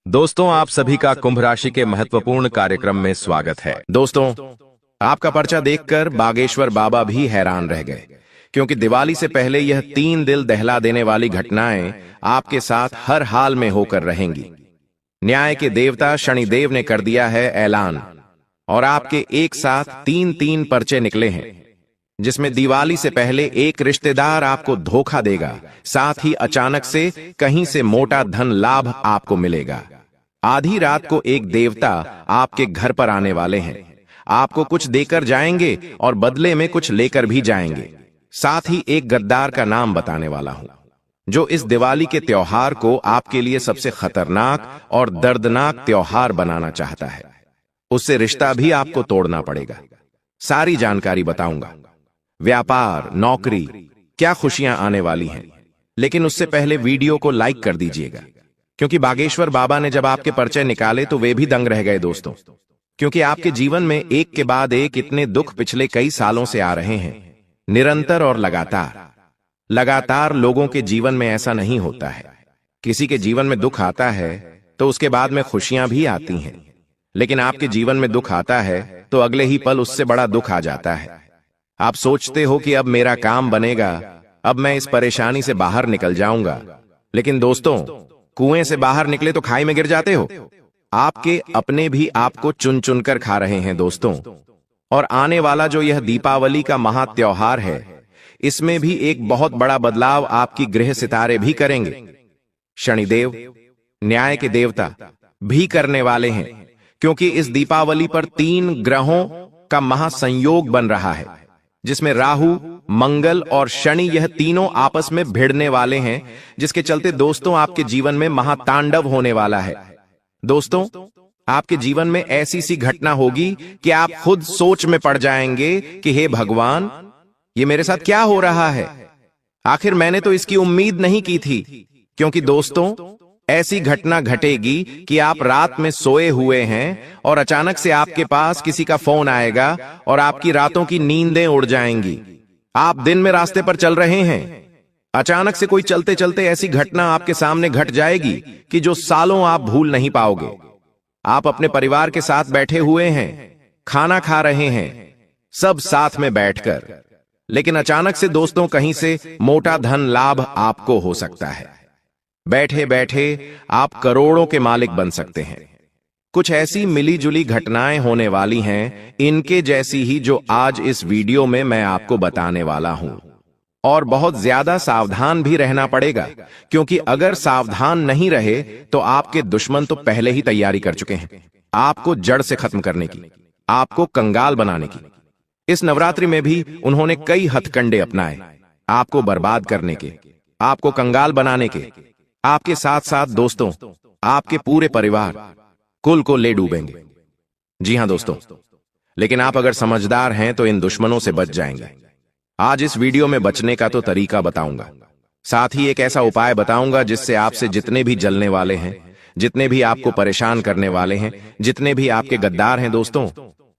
दोस्तों, आप सभी का कुंभ राशि के महत्वपूर्ण कार्यक्रम में स्वागत है। दोस्तों, आपका पर्चा देखकर बागेश्वर बाबा भी हैरान रह गए, क्योंकि दिवाली से पहले यह 3 दिल दहला देने वाली घटनाएं आपके साथ हर हाल में होकर रहेंगी। न्याय के देवता शनिदेव ने कर दिया है ऐलान, और आपके एक साथ 3-3 पर्चे निकले हैं, जिसमें दिवाली से पहले एक रिश्तेदार आपको धोखा देगा, साथ ही अचानक से कहीं से मोटा धन लाभ आपको मिलेगा। आधी रात को एक देवता आपके घर पर आने वाले हैं, आपको कुछ देकर जाएंगे और बदले में कुछ लेकर भी जाएंगे। साथ ही एक गद्दार का नाम बताने वाला हूं, जो इस दिवाली के त्योहार को आपके लिए सबसे खतरनाक और दर्दनाक त्योहार बनाना चाहता है। उससे रिश्ता भी आपको तोड़ना पड़ेगा। सारी जानकारी बताऊंगा। व्यापार, नौकरी, क्या खुशियां आने वाली हैं। लेकिन उससे पहले वीडियो को लाइक कर दीजिएगा, क्योंकि बागेश्वर बाबा ने जब आपके पर्चे निकाले तो वे भी दंग रह गए दोस्तों। क्योंकि आपके जीवन में एक के बाद एक इतने दुख पिछले कई सालों से आ रहे हैं, निरंतर और लगातार लोगों के जीवन में ऐसा नहीं होता है। किसी के जीवन में दुख आता है तो उसके बाद में खुशियां भी आती हैं, लेकिन आपके जीवन में दुख आता है तो अगले ही पल उससे बड़ा दुख आ जाता है। आप सोचते हो कि अब मेरा काम बनेगा, अब मैं इस परेशानी से बाहर निकल जाऊंगा, लेकिन दोस्तों, कुएं से बाहर निकले तो खाई में गिर जाते हो। आपके अपने भी आपको चुन चुन कर खा रहे हैं दोस्तों। और आने वाला जो यह दीपावली का महा त्योहार है, इसमें भी एक बहुत बड़ा बदलाव आपकी ग्रह सितारे भी करेंगे। शनिदेव, न्याय के देवता, भी करने वाले हैं, क्योंकि इस दीपावली पर 3 ग्रहों का महासंयोग बन रहा है, जिसमें राहु, मंगल और शनि, यह तीनों आपस में भिड़ने वाले हैं, जिसके चलते दोस्तों आपके जीवन में महातांडव होने वाला है। दोस्तों, आपके जीवन में ऐसी सी घटना होगी कि आप खुद सोच में पड़ जाएंगे कि हे भगवान, ये मेरे साथ क्या हो रहा है। आखिर मैंने तो इसकी उम्मीद नहीं की थी। क्योंकि दोस्तों, ऐसी घटना घटेगी कि आप रात में सोए हुए हैं और अचानक से आपके पास किसी का फोन आएगा और आपकी रातों की नींदें उड़ जाएंगी। आप दिन में रास्ते पर चल रहे हैं, अचानक से कोई चलते चलते ऐसी घटना आपके सामने घट जाएगी कि जो सालों आप भूल नहीं पाओगे। आप अपने परिवार के साथ बैठे हुए हैं, खाना खा रहे हैं, सब साथ में बैठकर, लेकिन अचानक से दोस्तों कहीं से मोटा धन लाभ आपको हो सकता है। बैठे बैठे आप करोड़ों के मालिक बन सकते हैं। कुछ ऐसी मिली जुली घटनाएं होने वाली हैं, इनके जैसी ही, जो आज इस वीडियो में मैं आपको बताने वाला हूं। और बहुत ज्यादा सावधान भी रहना पड़ेगा, क्योंकि अगर सावधान नहीं रहे तो आपके दुश्मन तो पहले ही तैयारी कर चुके हैं, आपको जड़ से खत्म करने की, आपको कंगाल बनाने की। इस नवरात्रि में भी उन्होंने कई हथकंडे अपनाए, आपको बर्बाद करने के, आपको कंगाल बनाने के। आपके साथ साथ दोस्तों, आपके पूरे परिवार, कुल को ले डूबेंगे। जी हां दोस्तों, लेकिन आप अगर समझदार हैं तो इन दुश्मनों से बच जाएंगे। आज इस वीडियो में बचने का तो तरीका बताऊंगा, साथ ही एक ऐसा उपाय बताऊंगा जिससे आपसे जितने भी जलने वाले हैं, जितने भी आपको परेशान करने वाले हैं, जितने भी आपके गद्दार हैं दोस्तों,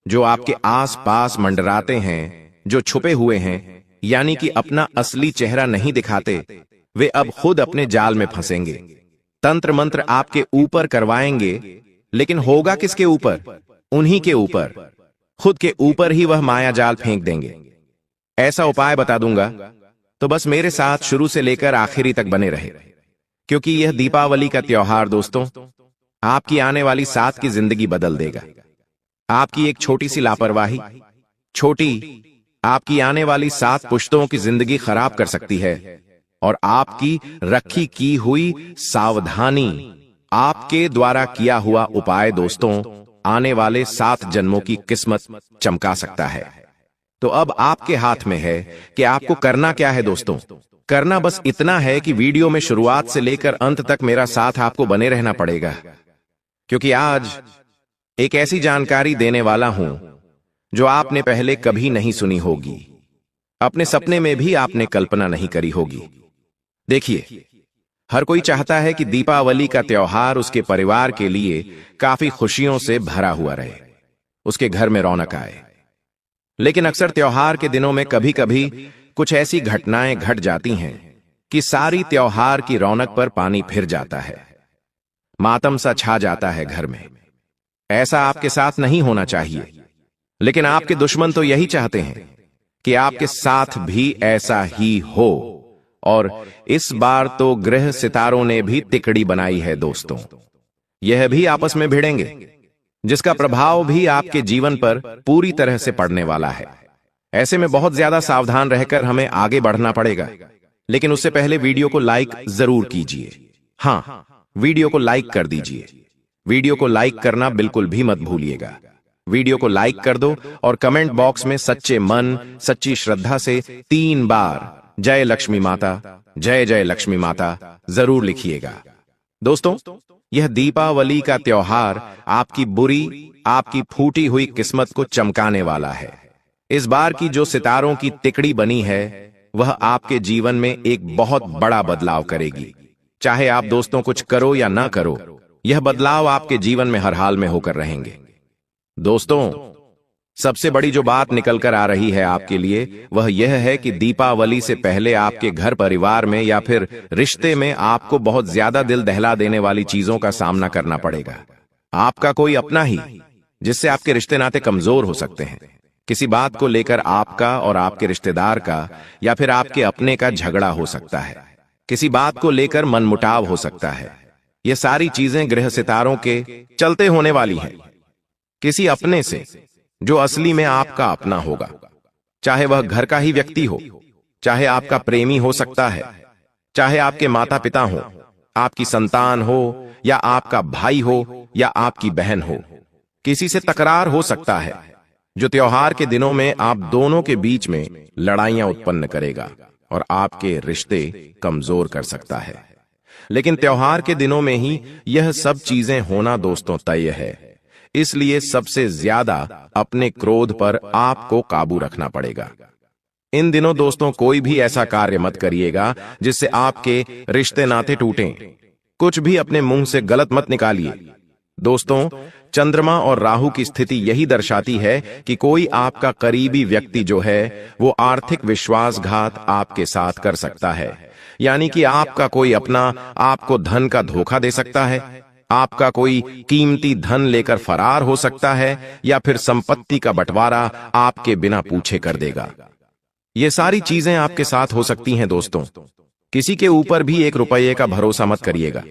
जो आपके आस पास मंडराते हैं, जो छुपे हुए हैं, यानी कि अपना असली चेहरा नहीं दिखाते, वे अब खुद अपने जाल में फंसेंगे। तंत्र मंत्र आपके ऊपर करवाएंगे, लेकिन होगा किसके ऊपर? उन्हीं के ऊपर। खुद के ऊपर ही वह माया जाल फेंक देंगे। ऐसा उपाय बता दूंगा, तो बस मेरे साथ शुरू से लेकर आखिरी तक बने रहे, क्योंकि यह दीपावली का त्योहार दोस्तों आपकी आने वाली 7 की जिंदगी बदल देगा। आपकी एक छोटी सी लापरवाही, आपकी आने वाली 7 पुश्तों की जिंदगी खराब कर सकती है। और आपकी रखी की हुई सावधानी, आपके द्वारा किया हुआ उपाय दोस्तों आने वाले 7 जन्मों की किस्मत चमका सकता है। तो अब आपके हाथ में है कि आपको करना क्या है दोस्तों। करना बस इतना है कि वीडियो में शुरुआत से लेकर अंत तक मेरा साथ आपको बने रहना पड़ेगा, क्योंकि आज एक ऐसी जानकारी देने वाला हूं जो आपने पहले कभी नहीं सुनी होगी, अपने सपने में भी आपने कल्पना नहीं करी होगी। देखिए, हर कोई चाहता है कि दीपावली का त्योहार उसके परिवार के लिए काफी खुशियों से भरा हुआ रहे, उसके घर में रौनक आए। लेकिन अक्सर त्योहार के दिनों में कभी कभी कुछ ऐसी घटनाएं घट जाती हैं कि सारी त्योहार की रौनक पर पानी फिर जाता है। मातम सा छा जाता है घर में। ऐसा आपके साथ नहीं होना चाहिए, लेकिन आपके दुश्मन तो यही चाहते हैं कि आपके साथ भी ऐसा ही हो। और इस बार तो ग्रह सितारों ने भी तिकड़ी बनाई है दोस्तों। यह भी आपस में भिड़ेंगे, जिसका प्रभाव भी आपके जीवन पर पूरी तरह से पड़ने वाला है। ऐसे में बहुत ज्यादा सावधान रहकर हमें आगे बढ़ना पड़ेगा। लेकिन उससे पहले वीडियो को लाइक जरूर कीजिए। हाँ, वीडियो को लाइक कर दीजिए। वीडियो को लाइक करना बिल्कुल भी मत भूलिएगा। वीडियो को लाइक कर दो और कमेंट बॉक्स में सच्चे मन, सच्ची श्रद्धा से 3 बार जय लक्ष्मी माता, जय जय लक्ष्मी माता जरूर लिखिएगा। दोस्तों, यह दीपावली का त्योहार आपकी बुरी, आपकी फूटी हुई किस्मत को चमकाने वाला है। इस बार की जो सितारों की तिकड़ी बनी है, वह आपके जीवन में एक बहुत बड़ा बदलाव करेगी। चाहे आप दोस्तों कुछ करो या ना करो, यह बदलाव आपके जीवन में हर हाल में होकर रहेंगे। दोस्तों, सबसे बड़ी जो बात निकल कर आ रही है आपके लिए, वह यह है कि दीपावली से पहले आपके घर परिवार में या फिर रिश्ते में आपको बहुत ज्यादा दिल दहला देने वाली चीजों का सामना करना पड़ेगा। आपका कोई अपना ही, जिससे आपके रिश्ते नाते कमजोर हो सकते हैं। किसी बात को लेकर आपका और आपके रिश्तेदार का या फिर आपके अपने का झगड़ा हो सकता है। किसी बात को लेकर मनमुटाव हो सकता है। ये सारी चीजें ग्रह सितारों के चलते होने वाली हैं। किसी अपने से जो असली में आपका अपना होगा, चाहे वह घर का ही व्यक्ति हो, चाहे आपका प्रेमी हो सकता है, चाहे आपके माता पिता हो, आपकी संतान हो या आपका भाई हो या आपकी बहन हो। किसी से तकरार हो सकता है, जो त्योहार के दिनों में आप दोनों के बीच में लड़ाइयां उत्पन्न करेगा और आपके रिश्ते कमजोर कर सकता है। लेकिन त्योहार के दिनों में ही यह सब चीजें होना दोस्तों तय है। इसलिए सबसे ज्यादा अपने क्रोध पर आपको काबू रखना पड़ेगा। इन दिनों दोस्तों कोई भी ऐसा कार्य मत करिएगा जिससे आपके रिश्ते नाते टूटें। कुछ भी अपने मुंह से गलत मत निकालिए। दोस्तों, चंद्रमा और राहु की स्थिति यही दर्शाती है कि कोई आपका करीबी व्यक्ति जो है वो आर्थिक विश्वासघात आपके साथ कर सकता है। यानी कि आपका कोई अपना आपको धन का धोखा दे सकता है, आपका कोई कीमती धन लेकर फरार हो सकता है या फिर संपत्ति का बंटवारा आपके बिना पूछे कर देगा। ये सारी चीजें आपके साथ हो सकती हैं दोस्तों। किसी के ऊपर भी 1 रुपये का भरोसा मत करिएगा।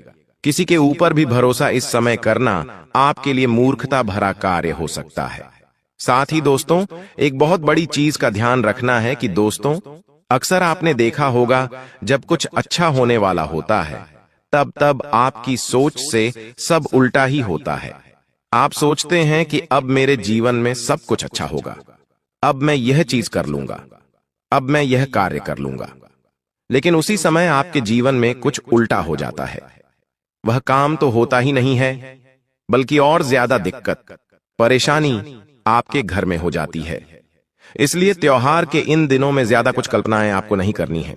किसी के ऊपर भी भरोसा इस समय करना आपके लिए मूर्खता भरा कार्य हो सकता है। साथ ही दोस्तों, एक बहुत बड़ी चीज का ध्यान रखना है कि दोस्तों, अक्सर आपने देखा होगा जब कुछ अच्छा होने वाला होता है, तब आपकी सोच से सब उल्टा ही होता है। आप सोचते हैं कि अब मेरे जीवन में सब कुछ अच्छा होगा, अब मैं यह चीज कर लूंगा, अब मैं यह कार्य कर लूंगा। लेकिन उसी समय आपके जीवन में कुछ उल्टा हो जाता है। वह काम तो होता ही नहीं है, बल्कि और ज्यादा दिक्कत, परेशानी आपके घर में हो जाती है। इसलिए त्योहार के इन दिनों में ज्यादा कुछ कल्पनाएं आपको नहीं करनी है।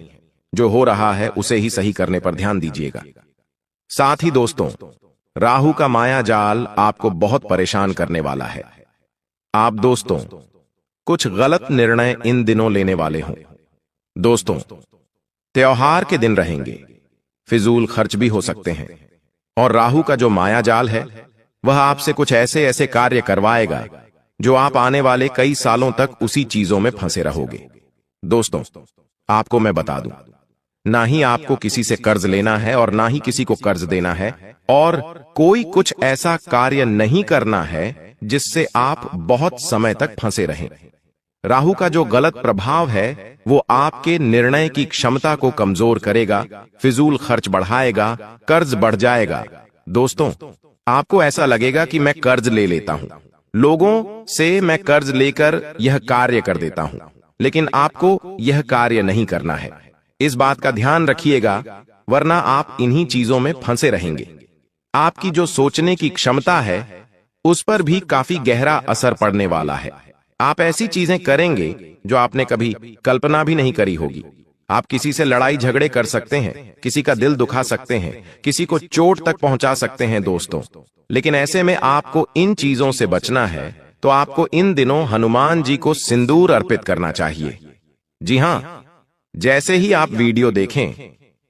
जो हो रहा है उसे ही सही करने पर ध्यान दीजिएगा। साथ ही दोस्तों, राहु का माया जाल आपको बहुत परेशान करने वाला है। आप दोस्तों कुछ गलत निर्णय इन दिनों लेने वाले हों। दोस्तों, त्योहार के दिन रहेंगे, फिजूल खर्च भी हो सकते हैं और राहु का जो माया जाल है वह आपसे कुछ ऐसे ऐसे कार्य करवाएगा जो आप आने वाले कई सालों तक उसी चीजों में फंसे रहोगे। दोस्तों, आपको मैं बता दूं, ना ही आपको किसी से कर्ज लेना है और ना ही किसी को कर्ज देना है, और कोई कुछ ऐसा कार्य नहीं करना है जिससे आप बहुत समय तक फंसे रहें। राहु का जो गलत प्रभाव है वो आपके निर्णय की क्षमता को कमजोर करेगा, फिजूल खर्च बढ़ाएगा, कर्ज बढ़ जाएगा। दोस्तों, आपको ऐसा लगेगा कि मैं कर्ज ले लेता हूं, लोगों से मैं कर्ज लेकर यह कार्य कर देता हूं, लेकिन आपको यह कार्य नहीं करना है। इस बात का ध्यान रखिएगा, वरना आप इन्हीं चीजों में फंसे रहेंगे। आपकी जो सोचने की क्षमता है उस पर भी काफी गहरा असर पड़ने वाला है। आप ऐसी चीजें करेंगे जो आपने कभी कल्पना भी नहीं करी होगी। आप किसी से लड़ाई झगड़े कर सकते हैं, किसी का दिल दुखा सकते हैं, किसी को चोट तक पहुंचा सकते हैं दोस्तों। लेकिन ऐसे में आपको इन चीजों से बचना है तो आपको इन दिनों हनुमान जी को सिंदूर अर्पित करना चाहिए। जी हां, जैसे ही आप वीडियो देखें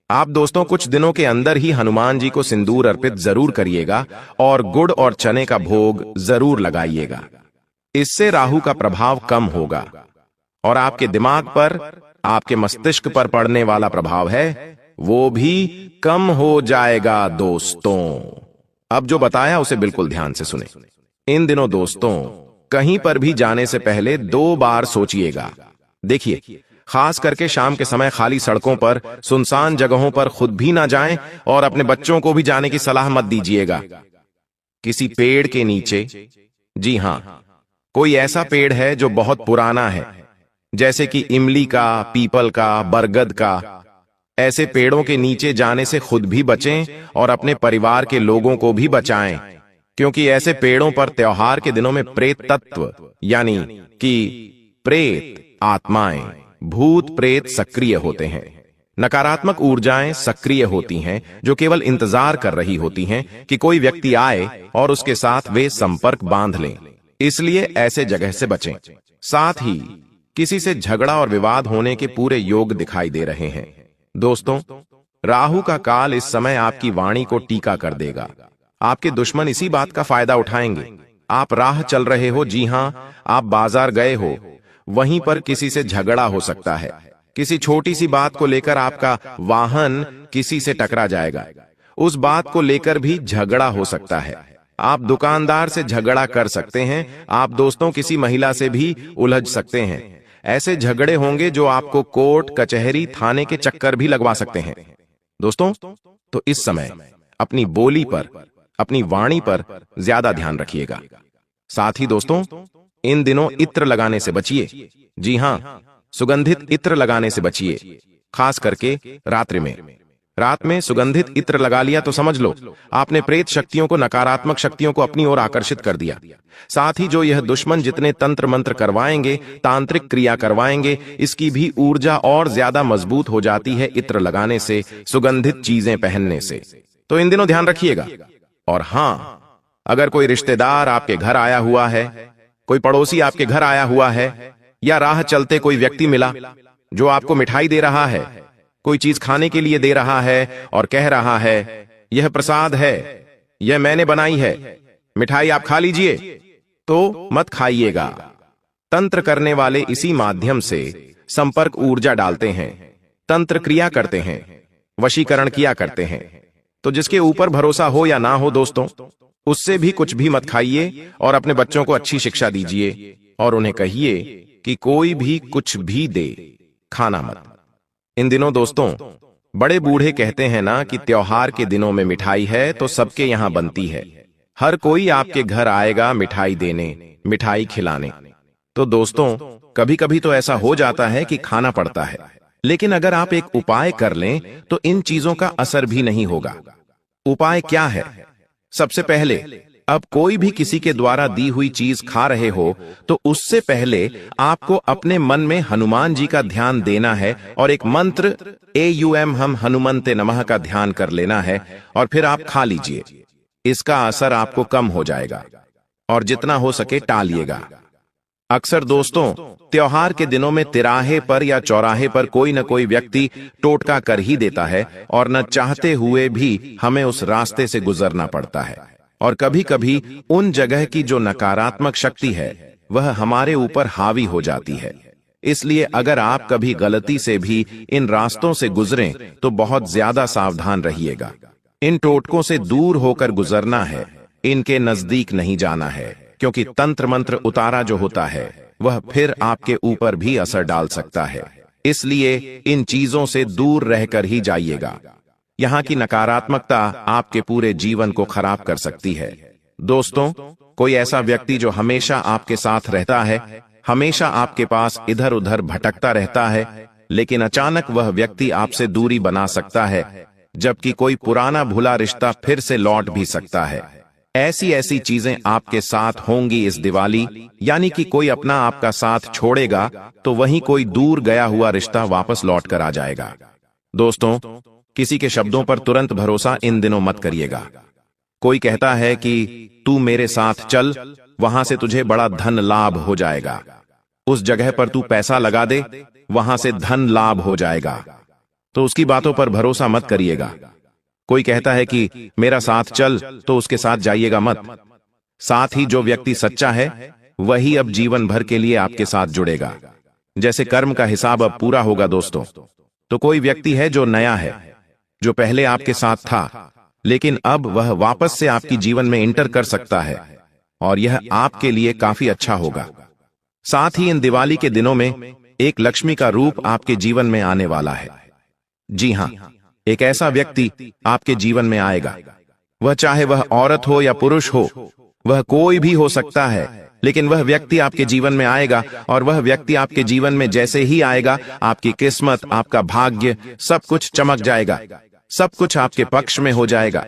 आप दोस्तों कुछ दिनों के अंदर ही हनुमान जी को सिंदूर अर्पित जरूर करिएगा और गुड़ और चने का भोग जरूर लगाइएगा। इससे राहु का प्रभाव कम होगा और आपके दिमाग पर, आपके मस्तिष्क पर पड़ने वाला प्रभाव है वो भी कम हो जाएगा दोस्तों। अब जो बताया उसे बिल्कुल ध्यान से सुने। इन दिनों दोस्तों कहीं पर भी जाने से पहले 2 बार सोचिएगा। देखिए, खास करके शाम के समय खाली सड़कों पर, सुनसान जगहों पर खुद भी ना जाएं और अपने बच्चों को भी जाने की सलाह मत दीजिएगा। किसी पेड़ के नीचे, जी हां, कोई ऐसा पेड़ है जो बहुत पुराना है, जैसे कि इमली का, पीपल का, बरगद का, ऐसे पेड़ों के नीचे जाने से खुद भी बचें और अपने परिवार के लोगों को भी बचाएं, क्योंकि ऐसे पेड़ों पर त्योहार के दिनों में प्रेत तत्व यानी कि प्रेत आत्माएं, भूत प्रेत सक्रिय होते हैं। नकारात्मक ऊर्जाएं सक्रिय होती हैं जो केवल इंतजार कर रही होती हैं कि कोई व्यक्ति आए और उसके साथ वे संपर्क बांध लें। इसलिए ऐसे जगह से बचें। साथ ही किसी से झगड़ा और विवाद होने के पूरे योग दिखाई दे रहे हैं। दोस्तों, राहु का काल इस समय आपकी वाणी को टीका कर देगा। आपके दुश्मन इसी बात का फायदा उठाएंगे। आप राह चल रहे हो, जी हां, आप बाजार गए हो, वहीं पर किसी से झगड़ा हो सकता है। किसी छोटी सी बात को लेकर आपका वाहन किसी से टकरा जाएगा। उस बात को लेकर भी झगड़ा हो सकता है। आप दुकानदार से झगड़ा कर सकते हैं। आप दोस्तों किसी महिला से भी उलझ सकते हैं। ऐसे झगड़े होंगे जो आपको कोर्ट, कचहरी, थाने के चक्कर भी लगवा सकते हैं। दोस्तों, तो इस समय अपनी बोली पर, अपनी वाणी पर ज्यादा ध्यान रखिएगा। साथ ही दोस्तों, इन दिनों इत्र लगाने से बचिए। जी हां, सुगंधित इत्र लगाने से बचिए, खास करके रात्रि में। रात में सुगंधित इत्र लगा लिया तो समझ लो आपने प्रेत शक्तियों को, नकारात्मक शक्तियों को अपनी ओर आकर्षित कर दिया। साथ ही जो यह दुश्मन जितने तंत्र मंत्र करवाएंगे, तांत्रिक क्रिया करवाएंगे, इसकी भी ऊर्जा और ज्यादा मजबूत हो जाती है इत्र लगाने से, सुगंधित चीजें पहनने से। तो इन दिनों ध्यान रखिएगा। और हां, अगर कोई रिश्तेदार आपके घर आया हुआ है, कोई पड़ोसी आपके घर आया हुआ है, या राह चलते कोई व्यक्ति मिला जो आपको मिठाई दे रहा है, कोई चीज खाने के लिए दे रहा है और कह रहा है यह प्रसाद है, यह मैंने बनाई है, मिठाई आप खा लीजिए, तो मत खाइएगा। तंत्र करने वाले इसी माध्यम से संपर्क ऊर्जा डालते हैं, तंत्र क्रिया करते हैं, वशीकरण किया करते हैं। तो जिसके ऊपर भरोसा हो या ना हो दोस्तों, उससे भी कुछ भी मत खाइए और अपने बच्चों को अच्छी शिक्षा दीजिए और उन्हें कहिए कि कोई भी कुछ भी दे, खाना मत। इन दिनों दोस्तों बड़े बूढ़े कहते हैं ना कि त्योहार के दिनों में मिठाई है तो सबके यहां बनती है। हर कोई आपके घर आएगा मिठाई देने, मिठाई खिलाने। तो दोस्तों कभी कभी तो ऐसा हो जाता है कि खाना पड़ता है, लेकिन अगर आप एक उपाय कर लें तो इन चीजों का असर भी नहीं होगा। उपाय क्या है? सबसे पहले, अब कोई भी किसी के द्वारा दी हुई चीज खा रहे हो तो उससे पहले आपको अपने मन में हनुमान जी का ध्यान देना है और एक मंत्र AUM हम हनुमन्ते नमः का ध्यान कर लेना है और फिर आप खा लीजिए। इसका असर आपको कम हो जाएगा और जितना हो सके टालिएगा। अक्सर दोस्तों त्योहार के दिनों में तिराहे पर या चौराहे पर कोई न कोई व्यक्ति टोटका कर ही देता है और न चाहते हुए भी हमें उस रास्ते से गुजरना पड़ता है। और कभी कभी उन जगह की जो नकारात्मक शक्ति है वह हमारे ऊपर हावी हो जाती है। इसलिए अगर आप कभी गलती से भी इन रास्तों से गुजरें तो बहुत ज्यादा सावधान रहिएगा। इन टोटकों से दूर होकर गुजरना है, इनके नजदीक नहीं जाना है, क्योंकि तंत्र मंत्र उतारा जो होता है वह फिर आपके ऊपर भी असर डाल सकता है। इसलिए इन चीजों से दूर रहकर ही जाइएगा। यहाँ की नकारात्मकता आपके पूरे जीवन को खराब कर सकती है। दोस्तों, कोई ऐसा व्यक्ति जो हमेशा आपके साथ रहता है, हमेशा आपके पास इधर उधर भटकता रहता है, लेकिन अचानक वह व्यक्ति आपसे दूरी बना सकता है, जबकि कोई पुराना भुला रिश्ता फिर से लौट भी सकता है। ऐसी ऐसी चीजें आपके साथ होंगी इस दिवाली, यानी कि कोई अपना आपका साथ छोड़ेगा तो वहीं कोई दूर गया हुआ रिश्ता वापस लौट कर आ जाएगा। दोस्तों, किसी के शब्दों पर तुरंत भरोसा इन दिनों मत करिएगा। कोई कहता है कि तू मेरे साथ चल, वहां से तुझे बड़ा धन लाभ हो जाएगा, उस जगह पर तू पैसा लगा दे, वहां से धन लाभ हो जाएगा। तो उसकी बातों पर भरोसा मत करिएगा। कोई कहता है कि मेरा साथ चल, तो उसके साथ जाइएगा मत। साथ ही जो व्यक्ति सच्चा है वही अब जीवन भर के लिए आपके साथ जुड़ेगा। जैसे कर्म का हिसाब अब पूरा होगा दोस्तों। तो कोई व्यक्ति है जो नया है, जो पहले आपके साथ था, लेकिन अब वह वापस से आपकी जीवन में इंटर कर सकता है, और यह आपके लिए काफी अच्छा होगा। साथ ही इन दिवाली के दिनों में एक लक्ष्मी का रूप आपके जीवन में आने वाला है। जी हां, एक ऐसा व्यक्ति आपके जीवन में आएगा। वह चाहे वह औरत हो या पुरुष हो, वह कोई भी हो सकता है, लेकिन वह व्यक्ति आपके जीवन में आएगा, और वह व्यक्ति आपके जीवन में जैसे ही आएगा, आपकी किस्मत, आपका भाग्य, सब कुछ चमक जाएगा, सब कुछ आपके पक्ष में हो जाएगा।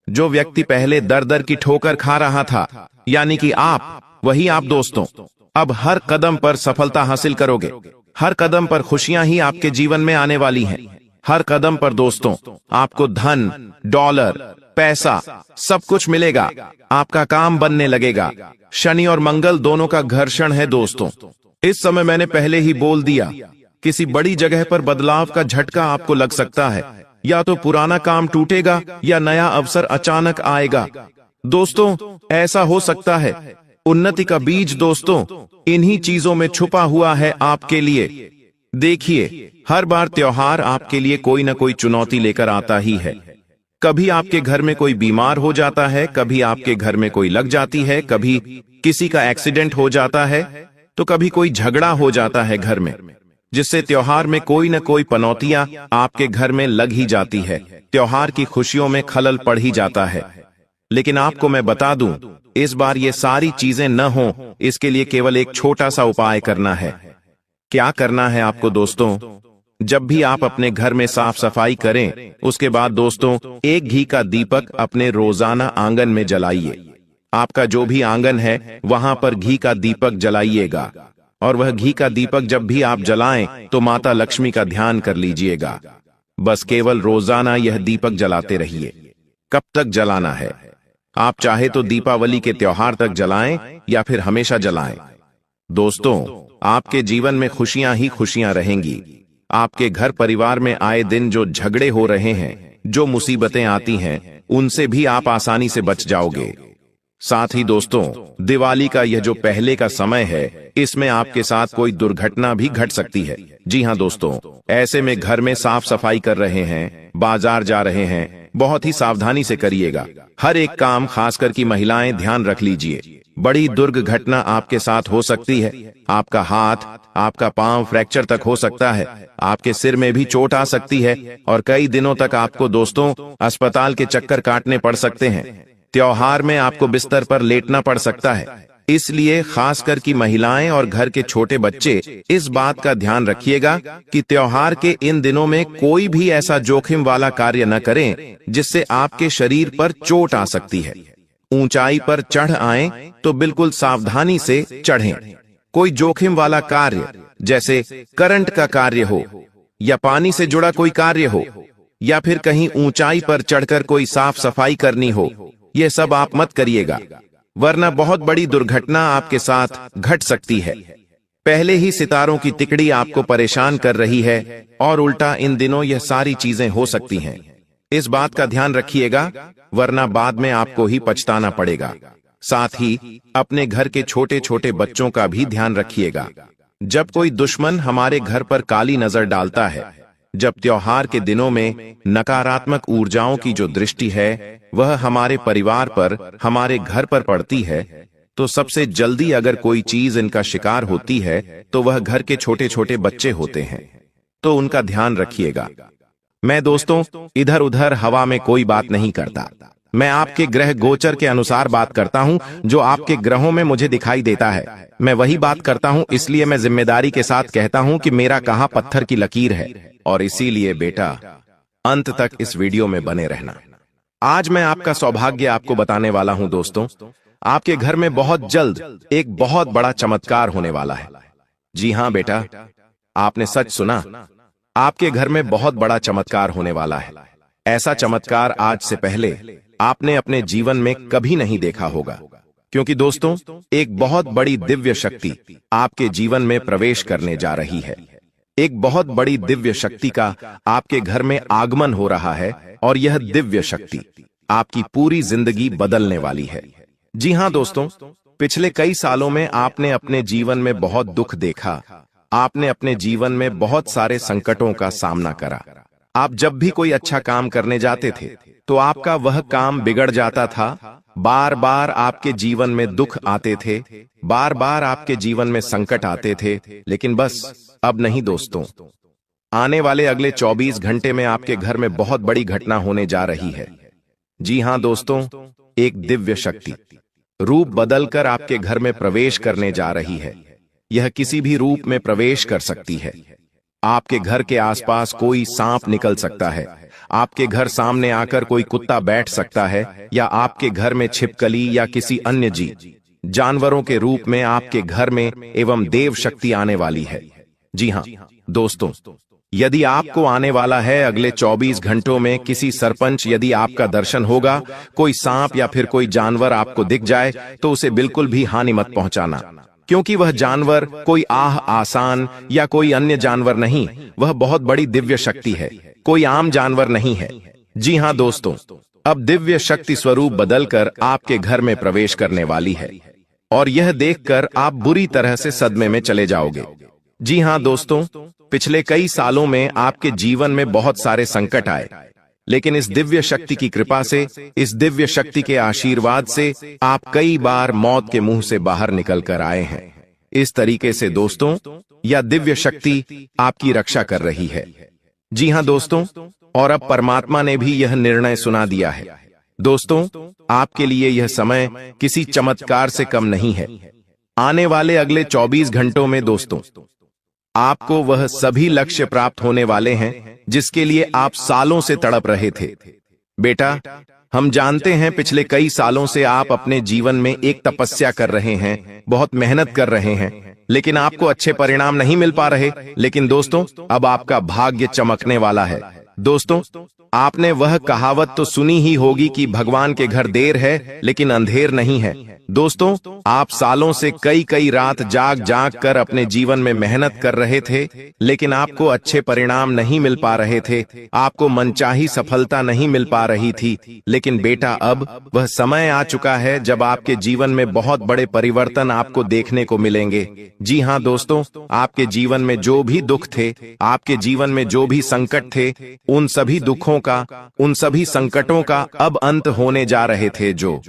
जो व्यक्ति पहले दर दर की ठोकर खा रहा था, यानी कि आप, वही आप दोस्तों अब हर कदम पर सफलता हासिल करोगे। हर कदम पर खुशियां ही आपके जीवन में आने वाली हैं। हर कदम पर दोस्तों आपको धन, डॉलर, पैसा, सब कुछ मिलेगा। आपका काम बनने लगेगा। शनि और मंगल दोनों का घर्षण है दोस्तों। इस समय मैंने पहले ही बोल दिया, किसी बड़ी जगह पर बदलाव का झटका आपको लग सकता है। या तो पुराना काम टूटेगा या नया अवसर अचानक आएगा। दोस्तों ऐसा हो सकता है। उन्नति का बीज दोस्तों इन्हीं चीजों में छुपा हुआ है आपके लिए। देखिए, हर बार त्योहार आपके लिए कोई न कोई चुनौती लेकर आता ही है। कभी आपके घर में कोई बीमार हो जाता है, कभी आपके घर में कोई लग जाती है, कभी किसी का एक्सीडेंट हो जाता है, तो कभी कोई झगड़ा हो जाता है घर में, जिससे त्योहार में कोई न कोई पनौतियां आपके घर में लग ही जाती है। त्योहार की खुशियों में खलल पड़ ही जाता है। लेकिन आपको मैं बता दूं, इस बार ये सारी चीजें न हों, इसके लिए केवल एक छोटा सा उपाय करना है। क्या करना है आपको दोस्तों? जब भी आप अपने घर में साफ सफाई करें, उसके बाद दोस्तों एक घी का दीपक अपने रोजाना आंगन में जलाइए। आपका जो भी आंगन है वहां पर घी का दीपक जलाइएगा, और वह घी का दीपक जब भी आप जलाएं तो माता लक्ष्मी का ध्यान कर लीजिएगा। बस केवल रोजाना यह दीपक जलाते रहिए। कब तक जलाना है? आप चाहे तो दीपावली के त्योहार तक जलाएं या फिर हमेशा जलाएं। दोस्तों आपके जीवन में खुशियां ही खुशियां रहेंगी। आपके घर परिवार में आए दिन जो झगड़े हो रहे हैं, जो मुसीबतें आती हैं, उनसे भी आप आसानी से बच जाओगे। साथ ही दोस्तों दिवाली का यह जो पहले का समय है, इसमें आपके साथ कोई दुर्घटना भी घट सकती है। जी हां दोस्तों, ऐसे में घर में साफ सफाई कर रहे हैं, बाजार जा रहे हैं, बहुत ही सावधानी से करिएगा। हर एक काम, खासकर की महिलाएं, ध्यान रख लीजिए। बड़ी दुर्घटना आपके साथ हो सकती है। आपका हाथ, आपका पांव फ्रैक्चर तक हो सकता है। आपके सिर में भी चोट आ सकती है, और कई दिनों तक आपको दोस्तों अस्पताल के चक्कर काटने पड़ सकते हैं। त्योहार में आपको बिस्तर पर लेटना पड़ सकता है। इसलिए खासकर की महिलाएं और घर के छोटे बच्चे इस बात का ध्यान रखिएगा कि त्योहार के इन दिनों में कोई भी ऐसा जोखिम वाला कार्य न करें जिससे आपके शरीर पर चोट आ सकती है। ऊंचाई पर चढ़ आएं तो बिल्कुल सावधानी से चढ़ें। कोई जोखिम वाला कार्य, जैसे करंट का कार्य हो, या पानी से जुड़ा कोई कार्य हो, या फिर कहीं ऊंचाई पर चढ़कर कोई साफ सफाई करनी हो, यह सब आप मत करिएगा, वरना बहुत बड़ी दुर्घटना आपके साथ घट सकती है। पहले ही सितारों की तिकड़ी आपको परेशान कर रही है, और उल्टा इन दिनों यह सारी चीजें हो सकती हैं। इस बात का ध्यान रखिएगा, वरना बाद में आपको ही पछताना पड़ेगा। साथ ही अपने घर के छोटे छोटे बच्चों का भी ध्यान रखिएगा। जब कोई दुश्मन हमारे घर पर काली नजर डालता है, जब त्योहार के दिनों में नकारात्मक ऊर्जाओं की जो दृष्टि है वह हमारे परिवार पर, हमारे घर पर पड़ती है, तो सबसे जल्दी अगर कोई चीज इनका शिकार होती है तो वह घर के छोटे छोटे बच्चे होते हैं। तो उनका ध्यान रखिएगा। मैं दोस्तों इधर उधर हवा में कोई बात नहीं करता। मैं आपके ग्रह गोचर के अनुसार बात करता हूं, जो आपके ग्रहों में मुझे दिखाई देता है। मैं वही बात करता हूं, इसलिए मैं जिम्मेदारी के साथ कहता हूं कि मेरा कहां पत्थर की लकीर है। और इसीलिए बेटा अंत तक इस वीडियो में बने रहना। आज मैं आपका सौभाग्य आपको बताने वाला हूं दोस्तों। आपके घर में बहुत जल्द एक बहुत बड़ा चमत्कार होने वाला है। जी हां बेटा, आपने सच सुना। आपके घर में बहुत बड़ा चमत्कार होने वाला है। ऐसा चमत्कार आज से पहले आपने अपने जीवन में कभी नहीं देखा होगा, क्योंकि दोस्तों एक बहुत बड़ी दिव्य शक्ति आपके जीवन में प्रवेश करने जा रही है। एक बहुत बड़ी दिव्य शक्ति का आपके घर में आगमन हो रहा है और यह दिव्य शक्ति आपकी पूरी जिंदगी बदलने वाली है। जी हां दोस्तों, पिछले कई सालों में आपने अपने जीवन में बहुत दुख देखा, आपने अपने जीवन में बहुत सारे संकटों का सामना करा। आप जब भी कोई अच्छा काम करने जाते थे तो आपका वह काम बिगड़ जाता था, बार बार आपके जीवन में दुख आते थे, बार बार आपके जीवन में संकट आते थे। लेकिन बस अब नहीं दोस्तों, आने वाले अगले 24 घंटे में आपके घर में बहुत बड़ी घटना होने जा रही है। जी हां दोस्तों, एक दिव्य शक्ति रूप बदलकर आपके घर में प्रवेश करने जा रही है। यह किसी भी रूप में प्रवेश कर सकती है। आपके घर के आसपास कोई सांप निकल सकता है, आपके घर सामने आकर कोई कुत्ता बैठ सकता है, या आपके घर में छिपकली या किसी अन्य जानवरों के रूप में आपके घर में एवं देव शक्ति आने वाली है। जी हां दोस्तों, यदि आपको आने वाला है अगले 24 घंटों में किसी सरपंच यदि आपका दर्शन होगा, कोई सांप या फिर कोई जानवर आपको दिख जाए तो उसे बिल्कुल भी हानि मत पहुंचाना, क्योंकि वह जानवर कोई आसान या कोई अन्य जानवर नहीं, वह बहुत बड़ी दिव्य शक्ति है, कोई आम जानवर नहीं है। जी हां दोस्तों, अब दिव्य शक्ति स्वरूप बदलकर आपके घर में प्रवेश करने वाली है और यह देखकर आप बुरी तरह से सदमे में चले जाओगे। जी हां दोस्तों, पिछले कई सालों में आपके जीवन में बहुत सारे संकट आए, लेकिन इस दिव्य शक्ति की कृपा से, इस दिव्य शक्ति के आशीर्वाद से आप कई बार मौत के मुंह से बाहर निकल कर आए हैं। इस तरीके से दोस्तों, यह दिव्य शक्ति आपकी रक्षा कर रही है। जी हां दोस्तों, और अब परमात्मा ने भी यह निर्णय सुना दिया है। दोस्तों, आपके लिए यह समय किसी चमत्कार से कम नहीं है। आने वाले अगले 24 घंटों में दोस्तों, आपको वह सभी लक्ष्य प्राप्त होने वाले हैं जिसके लिए आप सालों से तड़प रहे थे। बेटा, हम जानते हैं पिछले कई सालों से आप अपने जीवन में एक तपस्या कर रहे हैं, बहुत मेहनत कर रहे हैं, लेकिन आपको अच्छे परिणाम नहीं मिल पा रहे। लेकिन दोस्तों, अब आपका भाग्य चमकने वाला है। दोस्तों, आपने वह कहावत तो सुनी ही होगी कि भगवान के घर देर है लेकिन अंधेर नहीं है। दोस्तों, आप सालों से कई रात जाग जाग कर अपने जीवन में मेहनत कर रहे थे, लेकिन आपको अच्छे परिणाम नहीं मिल पा रहे थे, आपको मनचाही सफलता नहीं मिल पा रही थी। लेकिन बेटा, अब वह समय आ चुका है जब आपके जीवन में बहुत बड़े परिवर्तन आपको देखने को मिलेंगे। जी हां दोस्तों, आपके जीवन में जो भी दुख थे, आपके जीवन में जो भी संकट थे, उन सभी दुखों का, उन सभी संकटों का अब अंत होने जा रहे थे। जो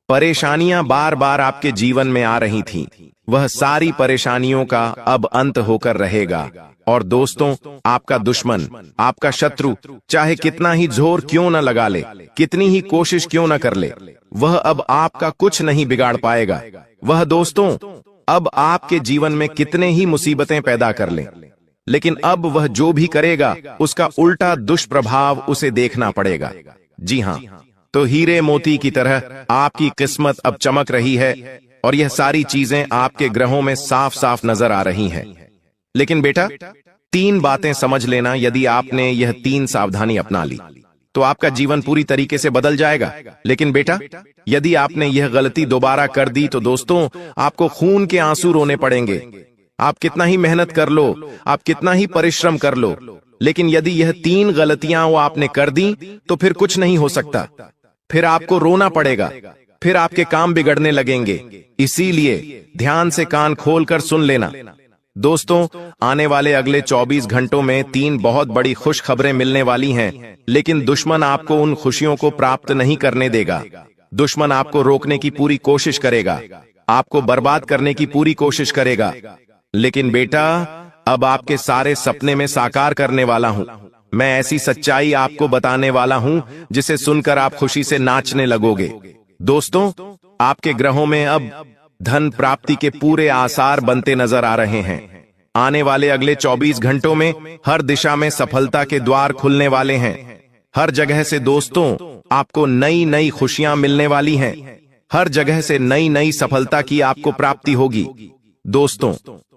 परेशानियां बार बार आपके जीवन में आ रही थीं, वह सारी परेशानियों का अब अंत होकर रहेगा। और दोस्तों, आपका दुश्मन, आपका शत्रु चाहे कितना ही जोर क्यों न लगा ले, कितनी ही कोशिश क्यों न कर ले, वह अब आपका कुछ नहीं बिगाड़ पाएगा। वह दोस्तों अब आपके जीवन में कितने ही मुसीबतें पैदा कर ले, लेकिन अब वह जो भी करेगा उसका उल्टा दुष्प्रभाव उसे देखना पड़ेगा। जी हां, तो हीरे मोती की तरह आपकी किस्मत अब चमक रही है और यह सारी चीजें आपके ग्रहों में साफ साफ नजर आ रही हैं। लेकिन बेटा, 3 बातें समझ लेना, यदि आपने यह 3 सावधानी अपना ली तो आपका जीवन पूरी तरीके से बदल जाएगा। लेकिन बेटा, यदि आपने यह गलती दोबारा कर दी तो दोस्तों आपको खून के आंसू रोने पड़ेंगे। आप कितना ही मेहनत कर लो, आप कितना ही परिश्रम कर लो, लेकिन यदि यह 3 गलतियां वो आपने कर दी तो फिर कुछ नहीं हो सकता, फिर आपको रोना पड़ेगा, फिर आपके काम बिगड़ने लगेंगे। इसीलिए ध्यान से कान खोलकर सुन लेना। दोस्तों, आने वाले अगले 24 घंटों में 3 बहुत बड़ी खुश खबरें मिलने वाली हैं, लेकिन दुश्मन आपको उन खुशियों को प्राप्त नहीं करने देगा। दुश्मन आपको रोकने की पूरी कोशिश करेगा, आपको बर्बाद करने की पूरी कोशिश करेगा। लेकिन बेटा, अब आपके सारे सपने में साकार करने वाला हूं। मैं ऐसी सच्चाई आपको बताने वाला हूं जिसे सुनकर आप खुशी से नाचने लगोगे। दोस्तों, आपके ग्रहों में अब धन प्राप्ति के पूरे आसार बनते नजर आ रहे हैं। आने वाले अगले 24 घंटों में हर दिशा में सफलता के द्वार खुलने वाले हैं। हर जगह से दोस्तों आपको नई नई खुशियां मिलने वाली हैं। हर जगह से नई नई सफलता की आपको प्राप्ति होगी। दोस्तों,